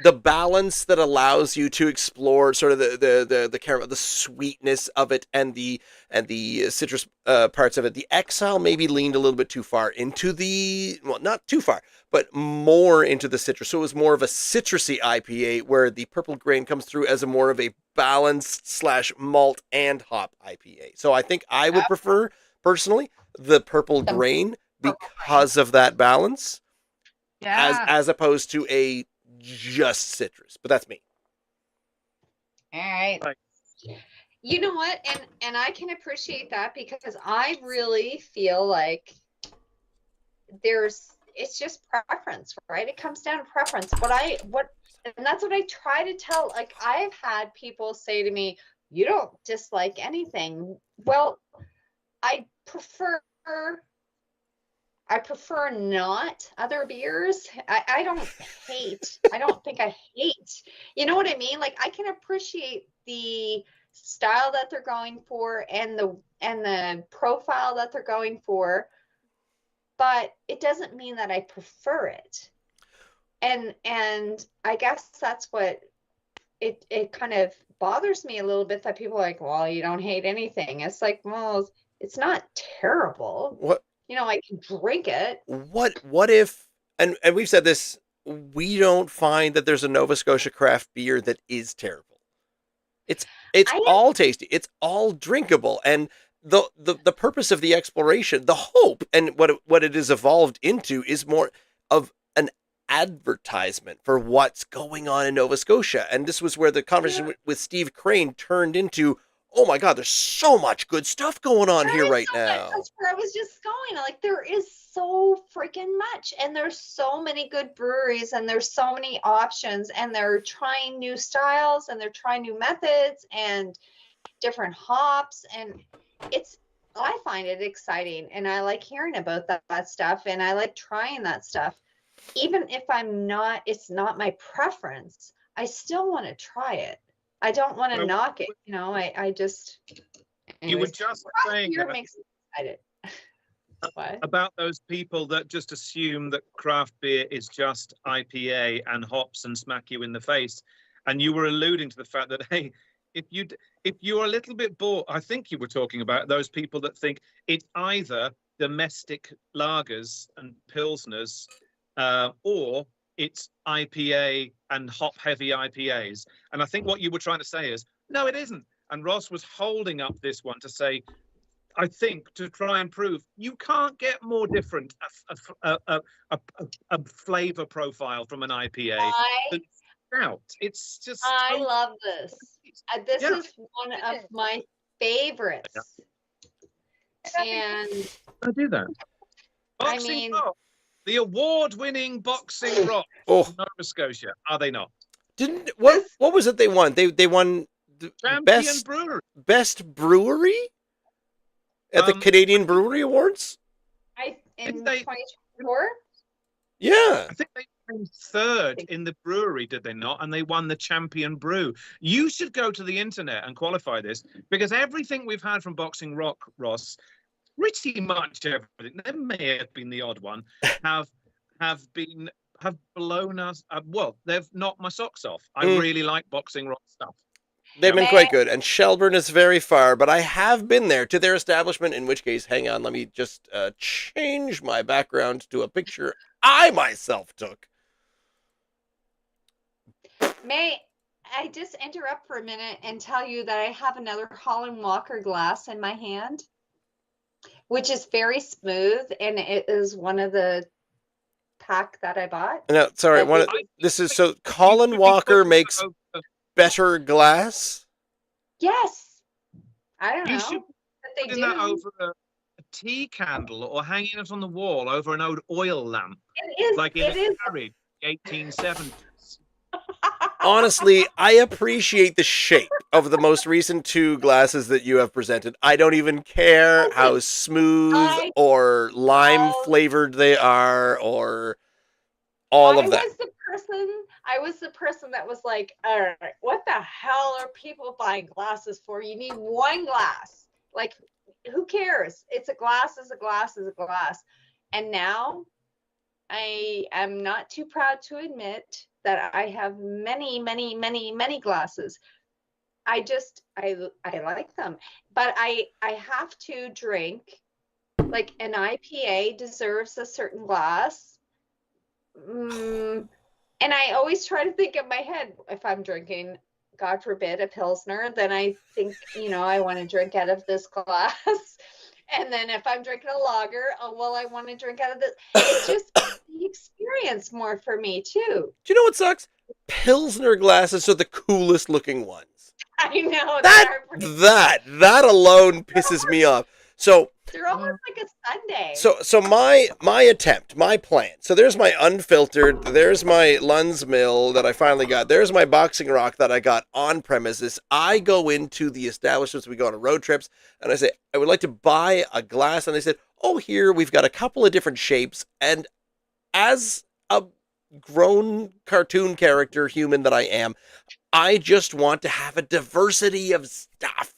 the balance that allows you to explore sort of the caramel, the sweetness of it, and the citrus parts of it. The Exile maybe leaned a little bit too far into not too far, but more into the citrus. So it was more of a citrusy IPA, where the Purple Grain comes through as a more of a balanced / malt and hop IPA. So I think I would prefer personally the Purple Grain because of that balance, Yeah. as opposed to a just citrus. But that's me. All right. Right. You know what? And I can appreciate that because I really feel like it's just preference, right? It comes down to preference. And that's what I try to tell. Like, I've had people say to me, you don't dislike anything. Well, I prefer not other beers. I don't hate. I don't think I hate. You know what I mean? Like, I can appreciate the style that they're going for and the profile that they're going for, but it doesn't mean that I prefer it. And I guess that's what it kind of bothers me a little bit, that people are like, well, you don't hate anything. It's like, well, it's not terrible. What I can drink it. what if, and we've said this, we don't find that there's a Nova Scotia craft beer that is terrible. It's all tasty. It's all drinkable. And the purpose of the exploration, the hope, and what it has evolved into is more of an advertisement for what's going on in Nova Scotia. And this was where the conversation with Steve Crane turned into, oh my God, there's so much good stuff going on here right now. That's where I was just going. Like, there is so freaking much, and there's so many good breweries, and there's so many options, and they're trying new styles, and they're trying new methods and different hops, and I find it exciting, and I like hearing about that stuff, and I like trying that stuff. Even if it's not my preference, I still want to try it. I don't want to knock it. I just. You were Anyways, just craft saying beer that makes me excited. What? about those people that just assume that craft beer is just IPA and hops and smack you in the face. And you were alluding to the fact that, hey, if you're a little bit bored, I think you were talking about those people that think it's either domestic lagers and pilsners, or it's IPA and hop-heavy IPAs. And I think what you were trying to say is, no, it isn't. And Ross was holding up this one to say, I think, to try and prove you can't get more different a flavor profile from an IPA than stout. It's just. I love this. This Yeah. is one of my favorites. And I do that. I Boxing mean- Rock, the award-winning Boxing Rock Oh, of Nova Scotia. Are they not? what was it they won? They won the Champion brewery. best brewery at the Canadian Brewery Awards? in Didn't they- 2024, Yeah. I think they came third in the brewery, did they not? And they won the champion brew. You should go to the internet and qualify this, because everything we've had from Boxing Rock, Ross, pretty much everything, there may have been the odd one, have blown us. Well, they've knocked my socks off. I really like Boxing Rock stuff. They've been Yeah. quite good. And Shelburne is very far, but I have been there to their establishment, in which case, hang on, let me just change my background to a picture I myself took. May I just interrupt for a minute and tell you that I have another Holland Walker glass in my hand, which is very smooth, and it is one of the pack that I bought. No, sorry. That This is so Colin Walker makes better glass. Yes, I don't You know, should but they putting that do. over a tea candle or hanging it on the wall over an old oil lamp, It is. like in It is. a carriage, 1870s. Honestly, I appreciate the shape of the most recent two glasses that you have presented. I don't even care how smooth I or lime love- flavored they are or all of that. I was the person that was like, all right, what the hell are people buying glasses for? You need one glass. Like, who cares? It's a glass is a glass is a glass. And now I am not too proud to admit that I have many, many, many, many glasses. I like them, but I have to drink, like, an IPA deserves a certain glass. And I always try to think in my head, if I'm drinking, God forbid, a Pilsner, then I think, I want to drink out of this glass. And then if I'm drinking a lager, oh, well, I want to drink out of this. It's just the experience more for me, too. Do you know what sucks? Pilsner glasses are the coolest looking ones. I know. That alone pisses me off. So They're almost like a sundae. So my attempt, my plan. So there's my unfiltered, there's my Lunds Mill that I finally got. There's my Boxing Rock that I got on premises. I go into the establishments, we go on road trips, and I say, I would like to buy a glass. And they said, oh, here, we've got a couple of different shapes. And as a grown cartoon character human that I am, I just want to have a diversity of stuff.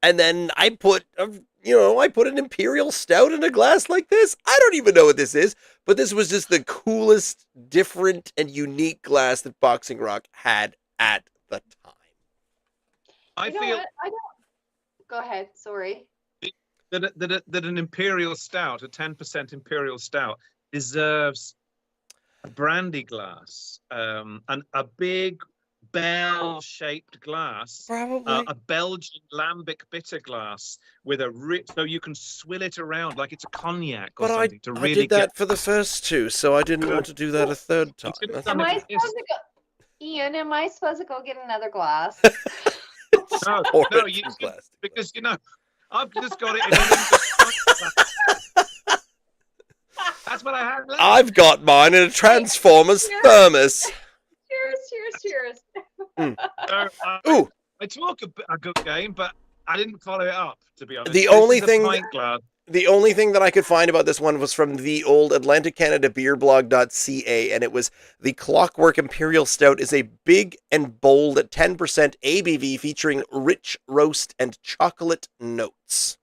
And then I put an Imperial Stout in a glass like this. I don't even know what this is, but this was just the coolest, different, and unique glass that Boxing Rock had at the time. I You know feel what? I don't. Go ahead. Sorry. that an Imperial Stout, a 10% Imperial Stout, deserves a brandy glass, and a big bell-shaped glass, Probably. a Belgian lambic bitter glass with a rich, so you can swill it around like it's a cognac or But something to I really did that for the first two, so I didn't want to do that a third time. should have That's- done Am it I with this. supposed to go? Ian, am I supposed to go get another glass? No, Pour no, it you through should, glass. because I've just got it in an English glass. That's what I had left. I've got mine in a Transformers Cheers. thermos. Cheers. So, Ooh, I talk a good game, but I didn't follow it up, to be honest. The This only is a thing pint glass. the only thing that I could find about this one was from the old Atlantic Canada beerblog.ca, and it was the Clockwork Imperial Stout is a big and bold 10% ABV featuring rich roast and chocolate notes.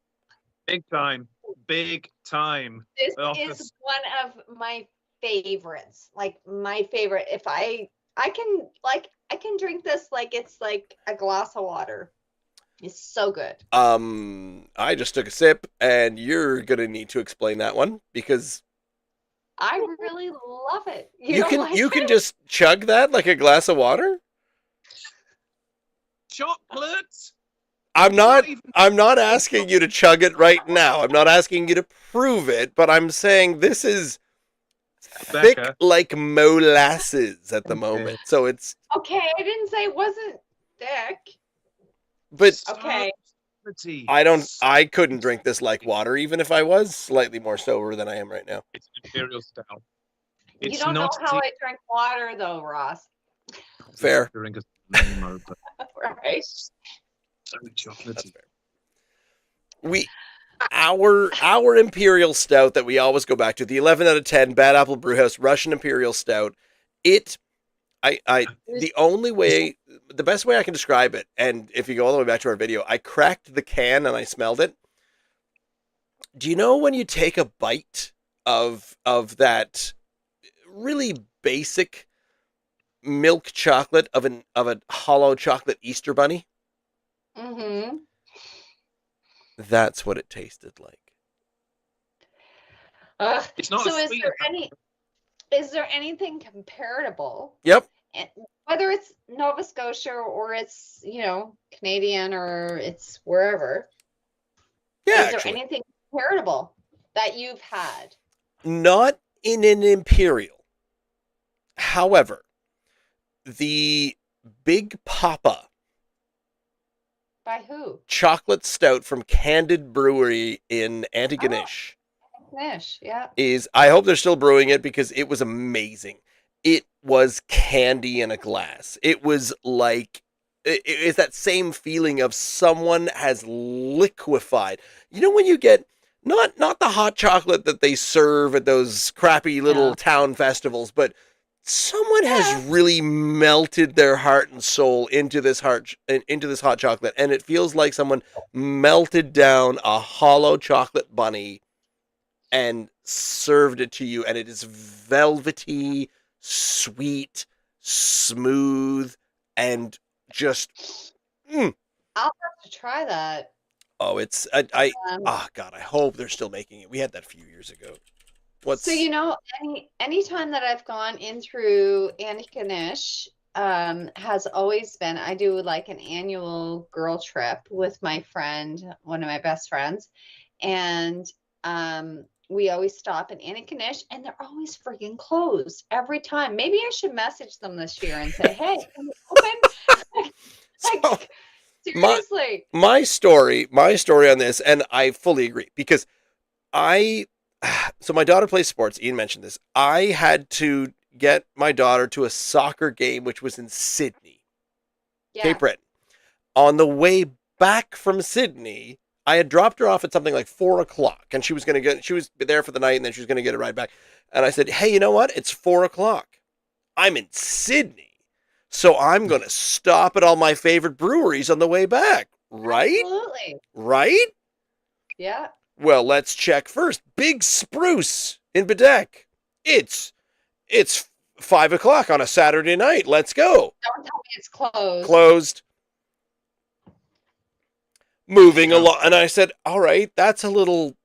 Big time. Big time. This Oh, is one of my favorites. Like, my favorite. If I can drink this like it's like a glass of water. It's so good. I just took a sip, and you're gonna need to explain that one because I really love it. you don't can like you it? can just chug that like a glass of water. Chocolate. I'm not even- I'm not asking you to chug it right now. I'm not asking you to prove it, but I'm saying this is thick Becca. like molasses at the moment. So it's Okay, I didn't say it wasn't thick. but Okay. Chocolatey. I couldn't drink this like water even if I was slightly more sober than I am right now. It's an Imperial Stout. You It's don't know not how I drink water though, Ross. Fair. Drink a limo, but Right? so That's chocolatey. fair. Our Imperial Stout that we always go back to, the 11 out of 10 Bad Apple Brewhouse Russian Imperial Stout. The best way I can describe it, and if you go all the way back to our video, I cracked the can and I smelled it. Do you know when you take a bite of that really basic milk chocolate of a hollow chocolate Easter bunny? Mm-hmm. That's what it tasted like. It's not So as is sweet there as any is there anything comparable? Yep. And whether it's Nova Scotia or it's, Canadian or it's wherever, Yeah, is there actually. anything comparable that you've had? Not in an Imperial. However, the Big Papa By who? chocolate stout from Candid Brewery in Antigonish Nish, yeah. is, I hope they're still brewing it because it was amazing. It was candy in a glass. It was like, it's that same feeling of someone has liquefied. You know when you get not the hot chocolate that they serve at those crappy little Yeah. town festivals, but someone Yeah. has really melted their heart and soul into this hot chocolate, and it feels like someone melted down a hollow chocolate bunny and served it to you, and it is velvety, sweet, smooth, and just I'll have to try that. oh, it's Um, oh god, I hope they're still making it. We had that a few years ago. What's So anytime that I've gone in through Antigonish, has always been I do like an annual girl trip with my friend, one of my best friends, and we always stop in Antigonish, and they're always freaking closed every time. Maybe I should message them this year and say, "Hey, can you open?" so, Like seriously. my story on this, and I fully agree because I so my daughter plays sports. Ian mentioned this. I had to get my daughter to a soccer game, which was in Sydney, Yeah. Cape Breton. On the way back from Sydney, I had dropped her off at something like 4:00, and she was there for the night, and then she was going to get a ride back. And I said, "Hey, you know what? It's 4:00. I'm in Sydney, so I'm going to stop at all my favorite breweries on the way back, right? Absolutely. Right? Yeah. Well, let's check first. Big Spruce in Bedeck. It's 5:00 on a Saturday night. Let's go. Don't tell me it's closed. Closed. Moving along, and I said, "All right, that's a little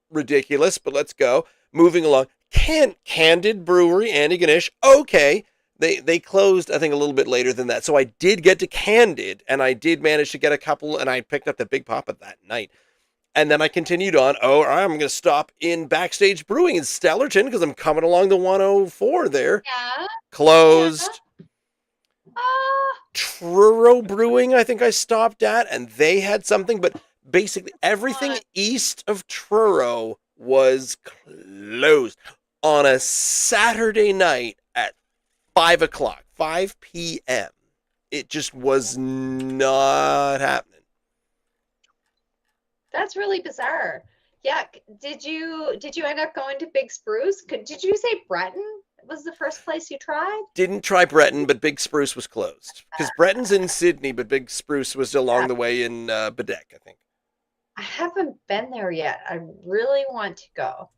ridiculous, but let's go." Moving along, Candid Brewery, Antigonish. Okay, they closed, I think, a little bit later than that. So I did get to Candid, and I did manage to get a couple, and I picked up the Big Papa that night. And then I continued on. Oh, I'm going to stop in Backstage Brewing in Stellarton because I'm coming along the 104 there. Yeah. Closed. Ah. Truro Brewing, I think I stopped at, and they had something, but basically everything east of Truro was closed on a Saturday night at 5:00, 5 p.m. It just was not happening. That's really bizarre. Yeah. Did you end up going to Big Spruce? Did you say Breton was the first place you tried? Didn't try Breton, but Big Spruce was closed. Because Breton's in Sydney, but Big Spruce was along the way in Bedeck, I think. I haven't been there yet. I really want to go.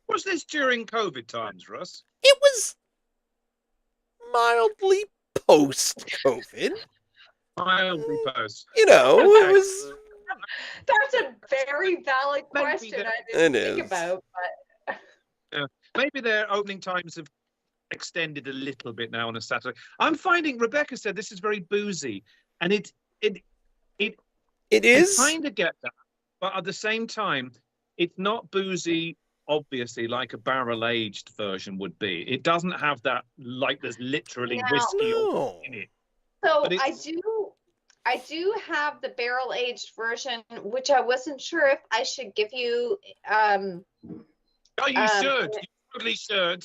Was this during COVID times, Russ? It was mildly post-COVID. Mildly post. You know, it was... That's a very valid Maybe question. that- I didn't It think is. about, but Maybe their opening times have extended a little bit now on a Saturday. I'm finding Rebecca said this is very boozy, and it is. I kind of get that, but at the same time, it's not boozy. Obviously, like a barrel-aged version would be. It doesn't have that, like there's literally No. whiskey No. in it. so But I do have the barrel aged version, which I wasn't sure if I should give you. Oh, you should. You totally should.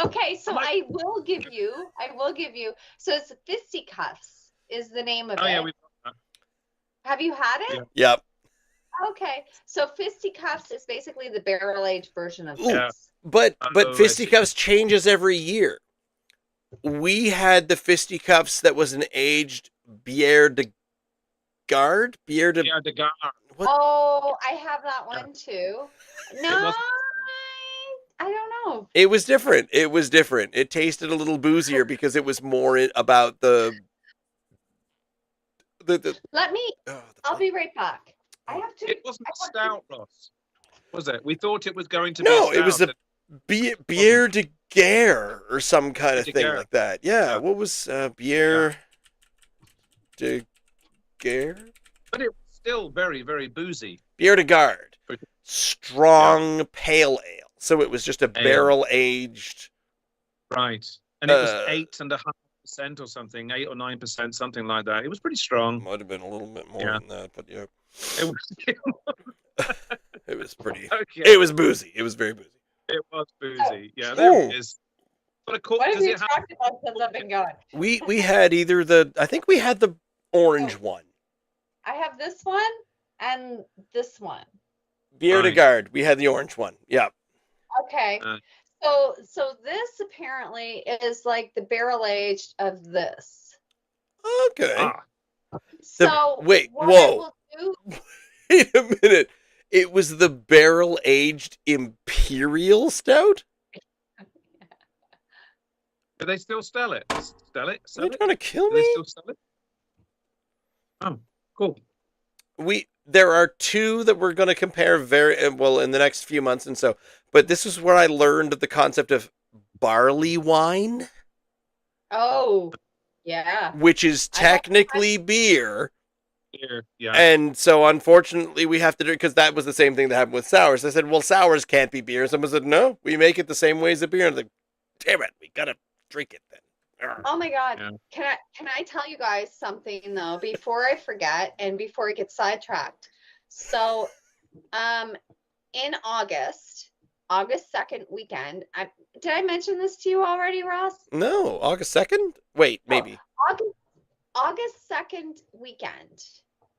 Okay, so Am I will give you. So it's Fisticuffs is the name of Oh it. yeah, we've got Have you had it? Yeah. Yep. Okay, so Fisticuffs is basically the barrel aged version of Ooh. this. Yeah. But I see. Fisticuffs changes every year. We had the Fisticuffs that was an aged Bière de Garde. Bière de... Yeah, the guy. What? Oh, I have that one too. No, wasn't- I don't know. It was different. It tasted a little boozier because it was more about the Let me. oh, the I'll be right back. I have to. It wasn't I a want stout, Ross. Was it? We thought it was going to be. No, a it was stout. Bière de Guerre or some kind of De thing Guerre. like that. Yeah. Yeah. What was Bière de Guerre? But it was still very, very boozy. Bière de Garde. For- Strong pale ale. So it was just a Ale. barrel aged. Right. And it was Uh, 8.5% or something, 8 or 9%, something like that. It was pretty strong. Might have been a little bit more Yeah. than that, but yeah, It was, it was pretty. okay. It was boozy. It was very boozy. It was boozy. Yeah, there it Oh. is. But of course, What have does you it have talked about the living God? We had either I think we had the orange one. I have this one and this one. Bière de Right. Garde. We had the orange one. Yeah. Okay. Uh. So this apparently is like the barrel aged of this. Okay. ah, So wait, what whoa. I will do, Wait a minute. It was the barrel aged imperial stout? do they still sell it? Sell it? Are Sell they it? trying to kill Do they me? still sell it? Oh, cool. There are two that we're going to compare very well in the next few months and so, but this is where I learned the concept of barley wine, oh yeah. which is I don't- technically beer. Here, yeah. And so, unfortunately, we have to do because that was the same thing that happened with sours. I said, "Well, sours can't be beer." Someone said, "No, we make it the same way as a beer." And I'm like, "Damn it, we gotta drink it then." Arr. Oh my God. Yeah. Can I tell you guys something though before I forget and before I get sidetracked? So in August 2nd weekend, did I mention this to you already, Ross? No, August 2nd? Wait, maybe. August 2nd weekend.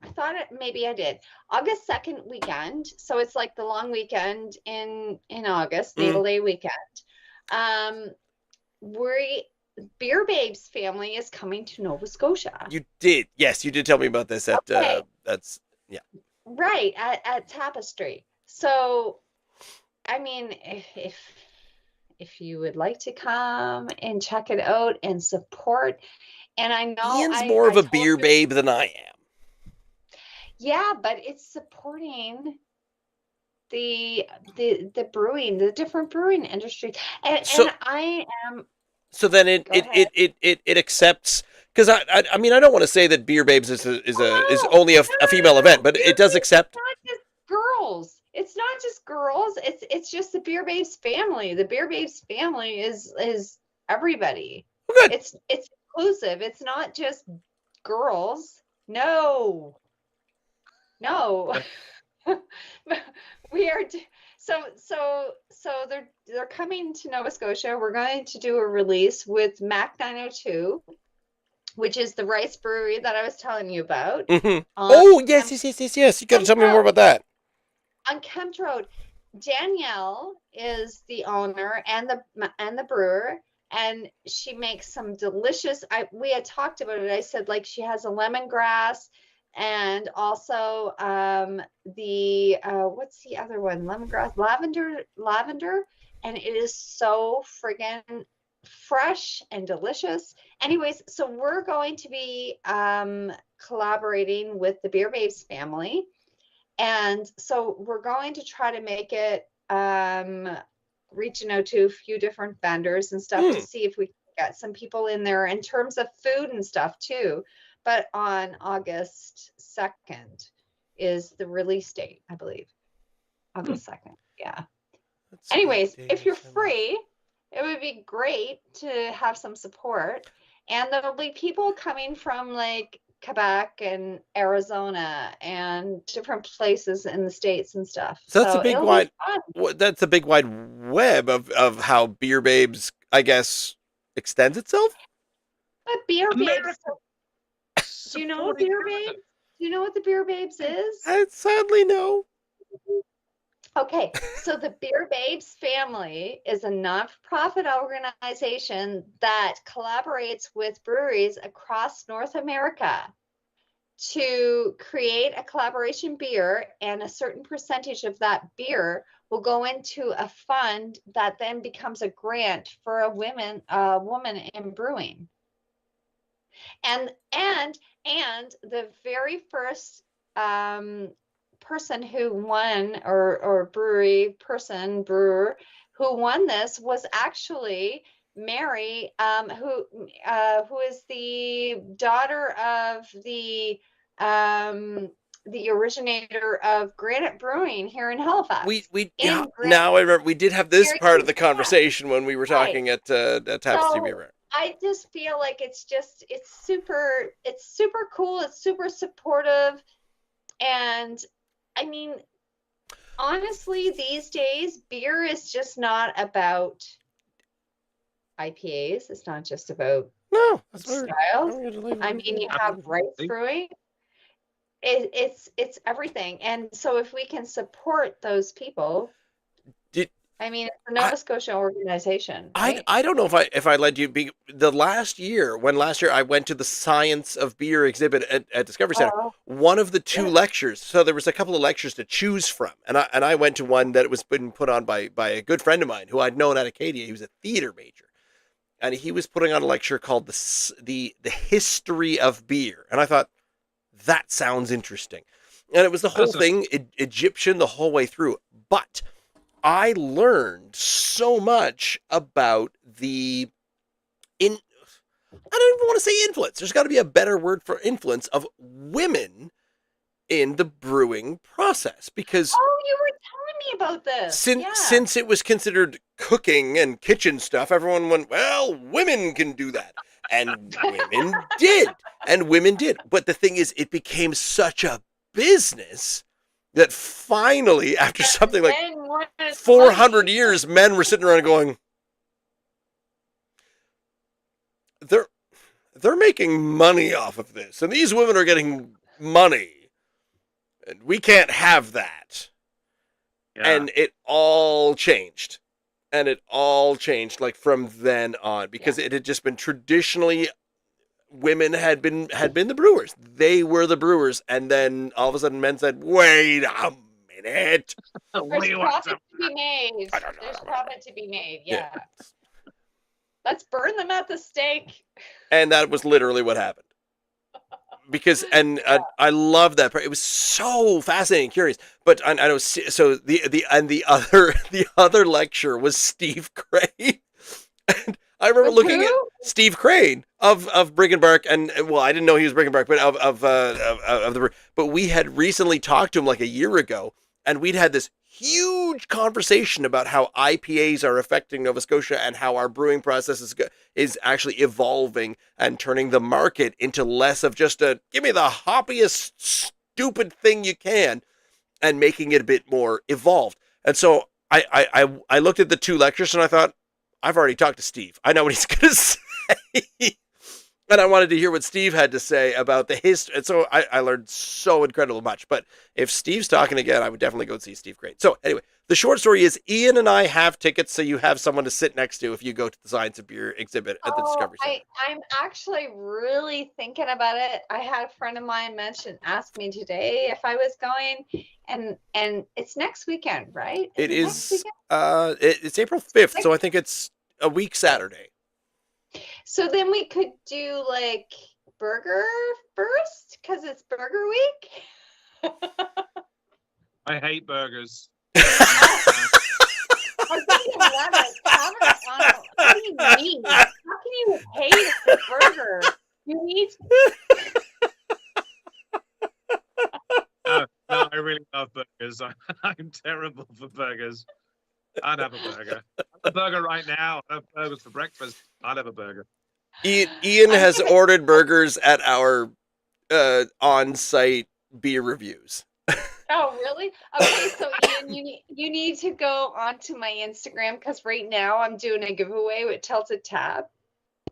I thought maybe I did. August 2nd weekend. So it's like the long weekend in August, Natal Day weekend. Beer Babes family is coming to Nova Scotia. You did. Yes, you did tell me about this at Okay. that's Right, at Tapestry. So I mean, if you would like to come and check it out and support, and I know Ian's I- more of I a told beer you- babe than I am. Yeah, but it's supporting the brewing, the different brewing industries, and So- and I am So then it Go ahead. it accepts because I mean I don't want to say that Beer Babes is No, only a female no, event, but Beer it does Babes accept. not just girls. It's not just girls. It's just the Beer Babes family. The Beer Babes family is everybody. Good. It's inclusive. It's not just girls. No. We are so they're coming to Nova Scotia. We're going to do a release with Mac 902, which is the rice brewery that I was telling you about. Mhm. on Oh yes. You got to tell me more about that. on Kempt Road. Danielle is the owner and the brewer, and she makes some delicious. We had talked about it. I said like she has a lemongrass, and also the what's the other one? Lemongrass, lavender, and it is so friggin' fresh and delicious. Anyways, so we're going to be collaborating with the Beer Babes family. And so we're going to try to make it reaching out to a few different vendors and stuff to see if we can get some people in there in terms of food and stuff too. But on August 2nd is the release date, I believe. August 2nd. Yeah. That's a Anyways, good if day you're for me. free, it would be great to have some support. And there'll be people coming from like Quebec and Arizona and different places in the States and stuff. So that's a big it'll be wide- fun. That's a big wide web of how Beer Babes, I guess, extends itself. But Beer America Babes, do you know supporting Beer Canada. Babes? Do you know what the Beer Babes is? I sadly no. Okay, so the Beer Babes family is a non-profit organization that collaborates with breweries across North America to create a collaboration beer, and a certain percentage of that beer will go into a fund that then becomes a grant for a woman in brewing. And the very first person who won, or brewer who won this was actually Mary, who is the daughter of the originator of Granite Brewing here in Halifax. Yeah, now I remember we did have this Very part of the good, yeah. conversation when we were Right. talking at Tapestry Beer. I just feel like it's super cool. It's super supportive. And I mean, honestly, these days, beer is just not about IPAs. It's not just about No, that's styles. I mean, you have rice brewing. It's everything. And so if we can support those people, I mean, it's a Nova Scotia organization. Right? I don't know if I led you when last year I went to the Science of Beer exhibit at Discovery Center. One of the two lectures, so there was a couple of lectures to choose from, and I went to one that was been put on by a good friend of mine who I'd known at Acadia. He was a theater major, and he was putting on a lecture called the history of beer, and I thought that sounds interesting, and it was the whole thing Egyptian the whole way through, but I learned so much about I don't even want to say influence. There's got to be a better word for influence of women in the brewing process, because you were telling me about this. Since it was considered cooking and kitchen stuff, everyone went, well, women can do that. And women did. And women did. But the thing is, it became such a business that finally, after something like 400 years, men were sitting around going, they're making money off of this, and these women are getting money, and we can't have that. Yeah. And it all changed. Like from then on, because it had just been traditionally women had been the brewers. They were the brewers, and then all of a sudden men said, wait a minute. There's profit to be made. There's profit to be made, yeah. Let's burn them at the stake. And that was literally what happened. Because, I love that part. It was so fascinating, curious. But I know, so the other lecture was Steve Crane. And I remember looking at Steve Crane of Brig and Bark, and well, I didn't know he was Brig and Bark, but but we had recently talked to him like a year ago, and we'd had this huge conversation about how IPAs are affecting Nova Scotia and how our brewing process is actually evolving and turning the market into less of just a give me the hoppiest stupid thing you can, and making it a bit more evolved. And so I looked at the two lectures and I thought, I've already talked to Steve. I know what he's going to say. And I wanted to hear what Steve had to say about the history. And so I learned so incredibly much. But if Steve's talking again, I would definitely go see Steve Crane. So anyway, the short story is Ian and I have tickets, so you have someone to sit next to if you go to the Science of Beer exhibit at the Discovery Center. I'm actually really thinking about it. I had a friend of mine ask me today if I was going, and it's next weekend, right? It is. It's April 5th, so I think it's a week Saturday. So then we could do like burger first, because it's burger week. I hate burgers. What do you mean? How can you hate a burger? You need No, I really love burgers. I'm terrible for burgers. I'd have a burger. A burger right now. I have burgers for breakfast. I'd have a burger. Ian has ordered burgers at our on-site beer reviews. Oh, really? Okay, so Ian, you need to go onto my Instagram, because right now I'm doing a giveaway with Tilted Tab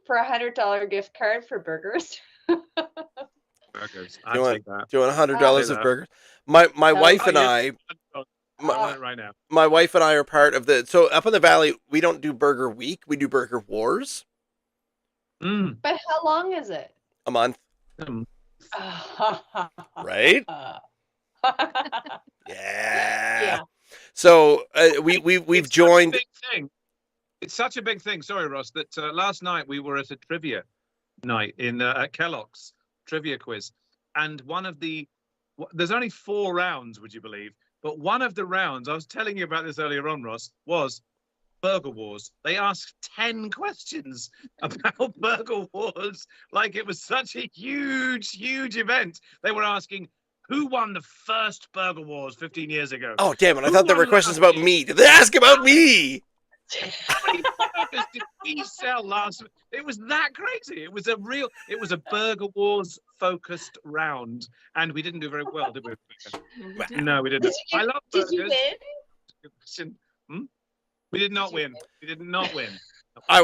for $100 gift card for burgers. Burgers. Do I'd take that. you want $100 of burgers? My wife and I. Right now. My wife and I are part of so up in the valley, we don't do Burger Week, we do Burger Wars. Mm. But how long is it? A month. Right? Yeah. So we've joined. It's such a big thing. Sorry, Ross. That last night we were at a trivia night at Kellogg's trivia quiz, and there's only 4 rounds, would you believe? But one of the rounds, I was telling you about this earlier on, Ross, was Burger Wars. They asked 10 questions about Burger Wars, like it was such a huge, huge event. They were asking, who won the first Burger Wars 15 years ago? Oh, damn it. I Who thought there were won questions last about year? me. Did they ask about me? How many burgers did we sell last week? It was that crazy. It was a Burger Wars focused round, and we didn't do very well, did we? No, we didn't. I love Did burgers. you win? We did not Did you win. We did not win. I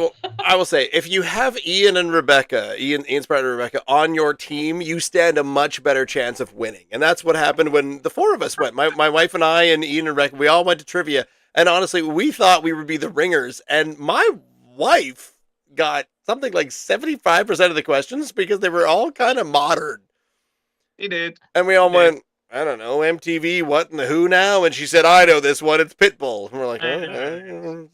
will say, if you have Ian and Rebecca, Ian Spratt and Rebecca on your team, you stand a much better chance of winning. And that's what happened when the four of us went. My wife and I and Ian and Rebecca, we all went to trivia. And honestly, we thought we would be the ringers. And my wife got something like 75% of the questions because they were all kind of modern. He did. And we all Yeah. went, I don't know, MTV, what in the who now? And she said, I know this one, it's Pitbull. And we're like, okay.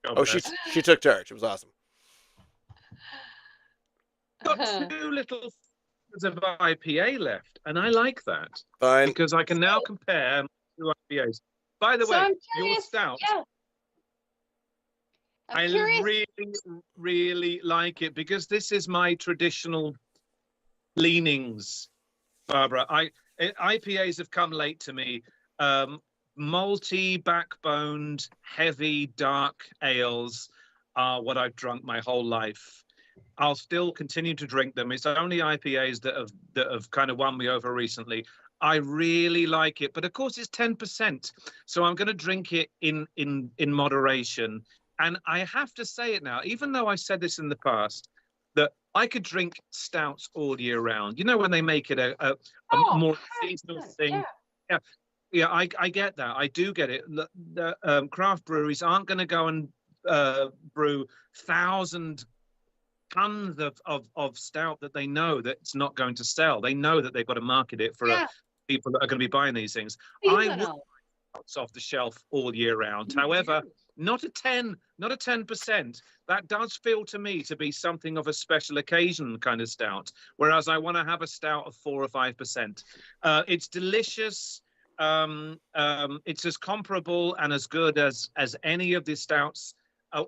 God Oh, bless. she took charge. It was awesome. Got 2 little things of IPA left, and I like that Fine. because I can now compare 2 IPAs. By the So way, I'm your curious. stout, Yeah. I I'm curious. really, really like it because this is my traditional leanings, Barbara. IPAs have come late to me. Malty, backboned, heavy, dark ales are what I've drunk my whole life. I'll still continue to drink them. It's only IPAs that have kind of won me over recently. I really like it, but of course it's 10%, so I'm going to drink it in moderation. And I have to say it now, even though I've said this in the past, that I could drink stouts all year round. You know, when they make it a Oh, more 100%, seasonal thing. yeah. Yeah, I get that. I do get it. The craft breweries aren't going to go and brew 1,000 tons of stout that they know that it's not going to sell. They know that they've got to market it for Yeah. people that are going to be buying these things. I would Seasonal. stouts off the shelf all year round. However, not a 10%. That does feel to me to be something of a special occasion kind of stout. Whereas I want to have a stout of 4 or 5%. It's delicious. It's as comparable and as good as any of the stouts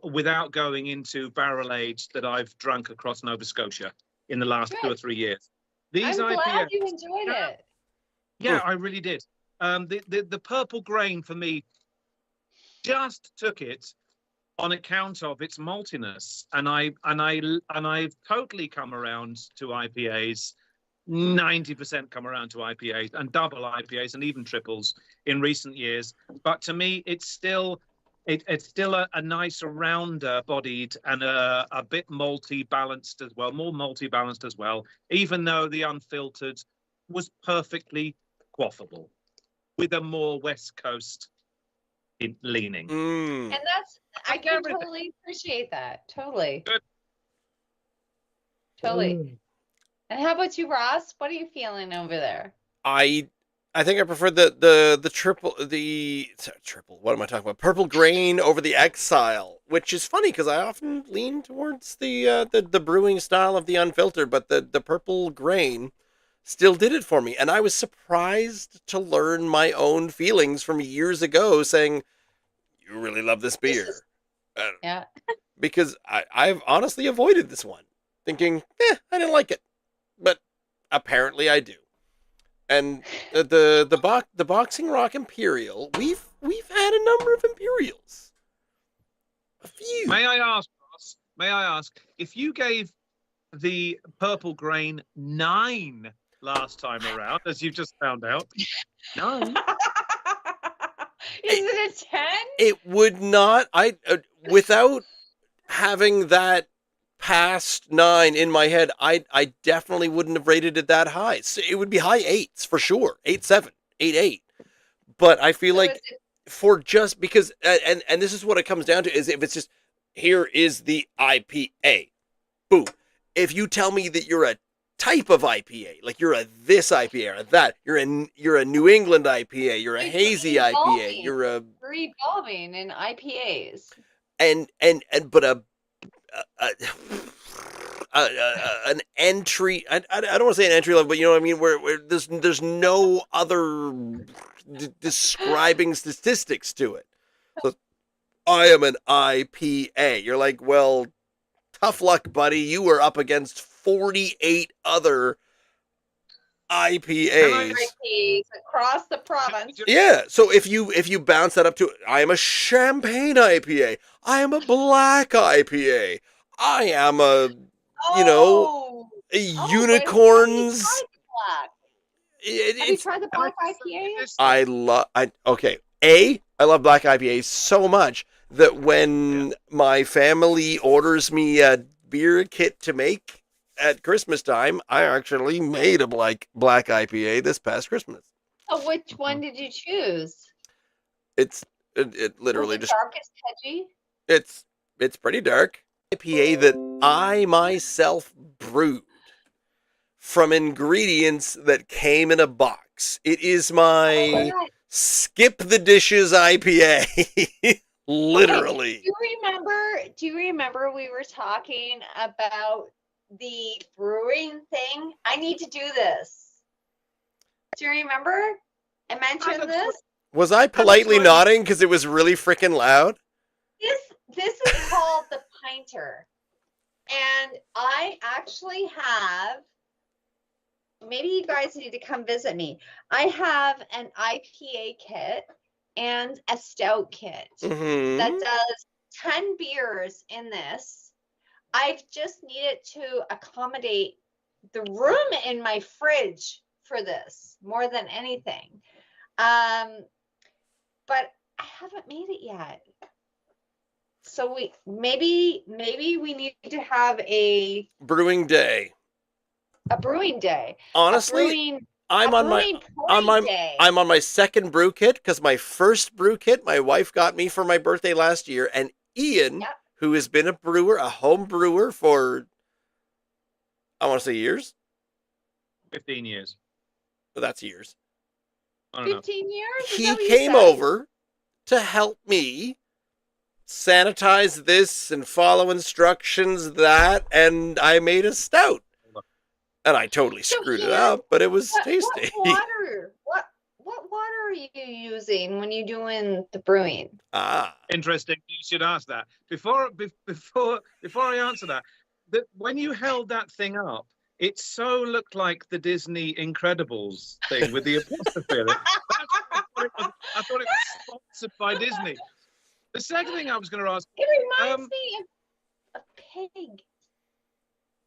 without going into barrel age that I've drunk across Nova Scotia in the last 2 or 3 years. These I'm IPAs, glad you enjoyed it. yeah, I really did. The purple grain for me just took it on account of its maltiness, and I've totally come around to IPAs. 90% come around to IPAs and double IPAs and even triples in recent years. But to me, it's still a nice rounder bodied and a bit malty balanced as well, more malty balanced as well, even though the unfiltered was perfectly quaffable with a more West Coast leaning. Mm. And I can everything. totally appreciate that. Totally. Good. Totally. And how about you, Ross? What are you feeling over there? I think I prefer the triple what am I talking about? Purple grain over the Exile, which is funny because I often lean towards the brewing style of the unfiltered, but the purple grain still did it for me, and I was surprised to learn my own feelings from years ago, saying, "You really love this beer," Yeah. because I've honestly avoided this one, thinking, I didn't like it, but apparently I do. And the Boxing Rock Imperial, we've had a number of Imperials, a few. May I ask, Ross? May I ask if you gave the purple grain 9 last time around, as you've just found out? 9. Is it a 10? It would not. Without having that past 9 in my head, I definitely wouldn't have rated it that high. So it would be high 8s for sure, 8.7, 8.8. But I feel like for just because, and this is what it comes down to, is if it's just, here is the IPA, boom. If you tell me that you're a type of IPA, like you're a this IPA or that, you're a New England IPA, you're a It's hazy IPA, evolving. you're a We're evolving in IPAs. but an entry. I don't want to say an entry level, but you know what I mean. Where there's no other describing statistics to it. I am an IPA. You're like, well, tough luck, buddy. You were up against 48 other IPAs. IPs across the province. Yeah, so if you bounce that up to, I am a champagne IPA, I am a black IPA, I am a you know Oh, a oh, unicorns. Have you tried the black IPA? I love black IPAs so much that when my family orders me a beer kit to make at Christmas time, I actually made a black IPA this past Christmas. So which one did you choose? It literally Was it just dark as Kedgy? it's pretty dark. IPA that I myself brewed from ingredients that came in a box. It is my Oh, skip the dishes IPA. Literally. okay. Do you remember we were talking about the brewing thing? I need to do this. Do you remember? I mentioned this. Was I politely nodding because it was really freaking loud? This is called the Pinter. And I actually have, maybe you guys need to come visit me. I have an IPA kit and a stout kit Mm-hmm. that does 10 beers in this. I've just needed to accommodate the room in my fridge for this more than anything. But I haven't made it yet. So maybe we need to have a Brewing day. brewing day. Honestly, I'm on my second brew kit because my first brew kit my wife got me for my birthday last year, and Ian, who has been a home brewer for, I want to say years. 15 years. But that's years. I don't know. 15 years? Is He that what you came said? over to help me sanitize this and follow instructions and I made a stout. And I totally screwed it up, but it was tasty. What water are you using when you're doing the brewing? Interesting. You should ask that. Before I answer that, when you held that thing up, it so looked like the Disney Incredibles thing with the apostrophe in it. I thought it was sponsored by Disney. The second thing I was going to ask. It reminds me of a pig.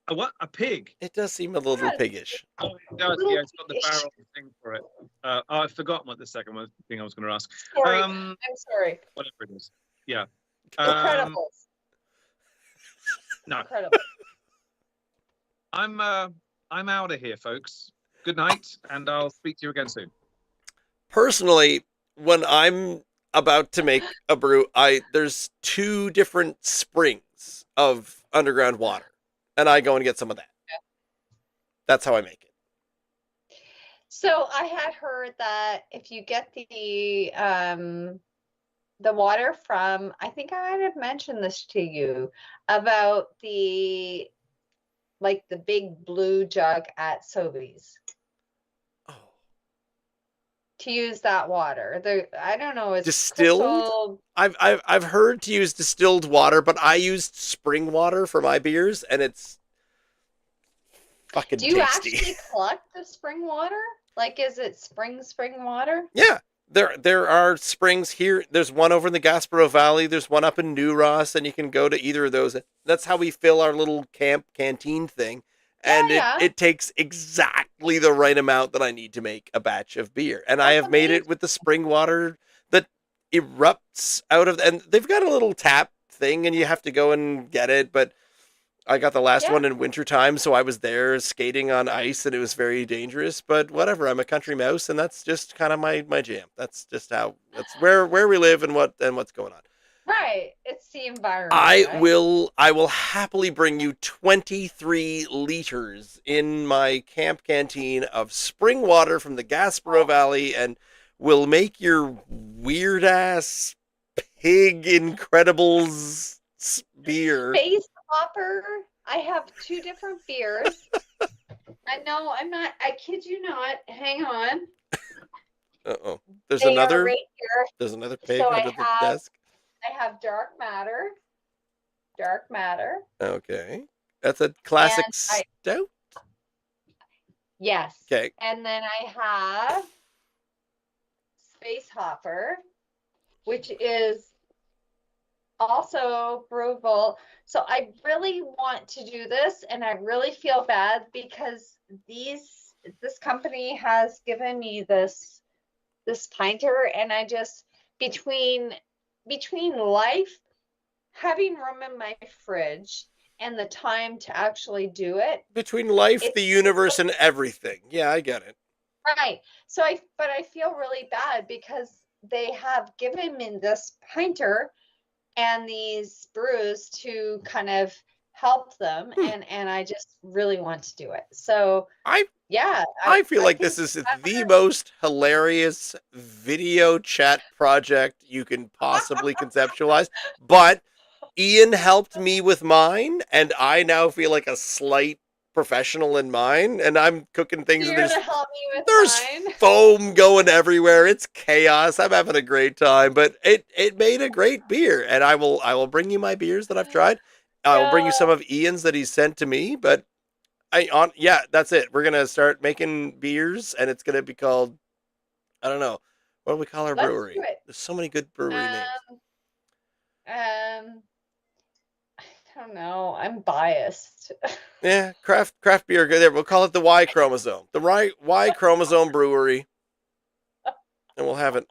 A what? A pig? It does seem a little piggish. Oh, it does. Yeah, it's got the barrel thing for it. I've forgotten what the second thing I was going to ask. Sorry. I'm sorry. Whatever it is. Yeah. Incredibles. No. Incredible. I'm out of here, folks. Good night, and I'll speak to you again soon. Personally, when I'm about to make a brew, there's 2 different springs of underground water, and I go and get some of that. That's how I make it. So I had heard that if you get the water from, I think I might have mentioned this to you about the big blue jug at Sobeys. Oh. To use that water. I don't know, it's distilled. I've heard to use distilled water, but I used spring water for my beers, and it's fucking tasty. Do you actually collect the spring water? Like, is it spring water? Yeah. There are springs here. There's one over in the Gaspereau Valley. There's one up in New Ross, and you can go to either of those. That's how we fill our little camp canteen thing. And it takes exactly the right amount that I need to make a batch of beer. And I have made it with the spring water that erupts out of, and they've got a little tap thing, and you have to go and get it. But I got the last one in wintertime, so I was there skating on ice, and it was very dangerous. But whatever, I'm a country mouse, and that's just kind of my jam. That's just that's where we live and what's going on. Right, it's the environment. I will happily bring you 23 liters in my camp canteen of spring water from the Gaspereau Valley, and will make your weird ass pig Incredibles beer. Space Hopper. I have 2 different beers. I kid you not. Hang on. Uh-oh. There's They another are right here. There's another pig So under the desk. I have Dark Matter. Dark Matter. Okay. That's a classic And I- stout. Yes. Okay. And then I have Space Hopper, which is also brewable. So I really want to do this, and I really feel bad because this company has given me this pinter, and I just between life, having room in my fridge, and the time to actually do it. Between life, It's- the universe, and everything. Yeah, I get it. Right. So but I feel really bad because they have given me this pinter and these brews to kind of help them, and I just really want to do it. So I yeah, I feel like think this is I'm the gonna- most hilarious video chat project you can possibly conceptualize. But Ian helped me with mine, and I now feel like a slight professional in mine, and I'm cooking things. You're And gonna help me with there's mine. foam going everywhere. It's chaos. I'm having a great time, but it made a great beer, and I will bring you my beers that I've tried. I'll bring you some of Ian's that he sent to me, but yeah, that's it. We're gonna start making beers, and it's gonna be called, I don't know, what do we call our Let's brewery? do it. There's so many good brewery names. I don't know. I'm biased. Yeah, craft beer. There, we'll call it the Y chromosome, the Y chromosome brewery, and we'll have it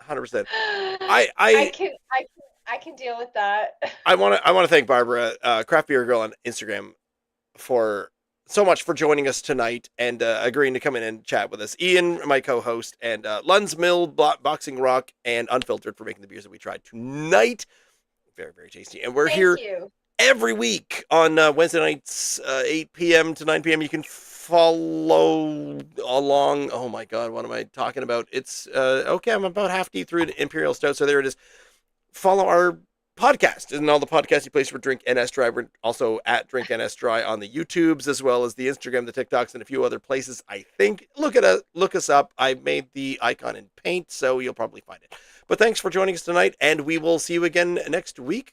100%. I can deal with that. I want to thank Barbara, Craft Beer Girl on Instagram, for so much for joining us tonight and agreeing to come in and chat with us. Ian, my co-host, and Lunds Mill, Boxing Rock, and Unfiltered for making the beers that we tried tonight. Very, very tasty. And we're Thank here you. every week on Wednesday nights, 8 p.m. to 9 p.m. You can follow along. Oh my God, what am I talking about? It's okay. I'm about half deep through the Imperial Stout, so there it is. Follow our podcast and all the podcasting places for Drink NS Dry. We're also at Drink NS Dry on the YouTubes, as well as the Instagram, the TikToks, and a few other places. I think look us up. I made the icon in paint, so you'll probably find it. But thanks for joining us tonight, and we will see you again next week.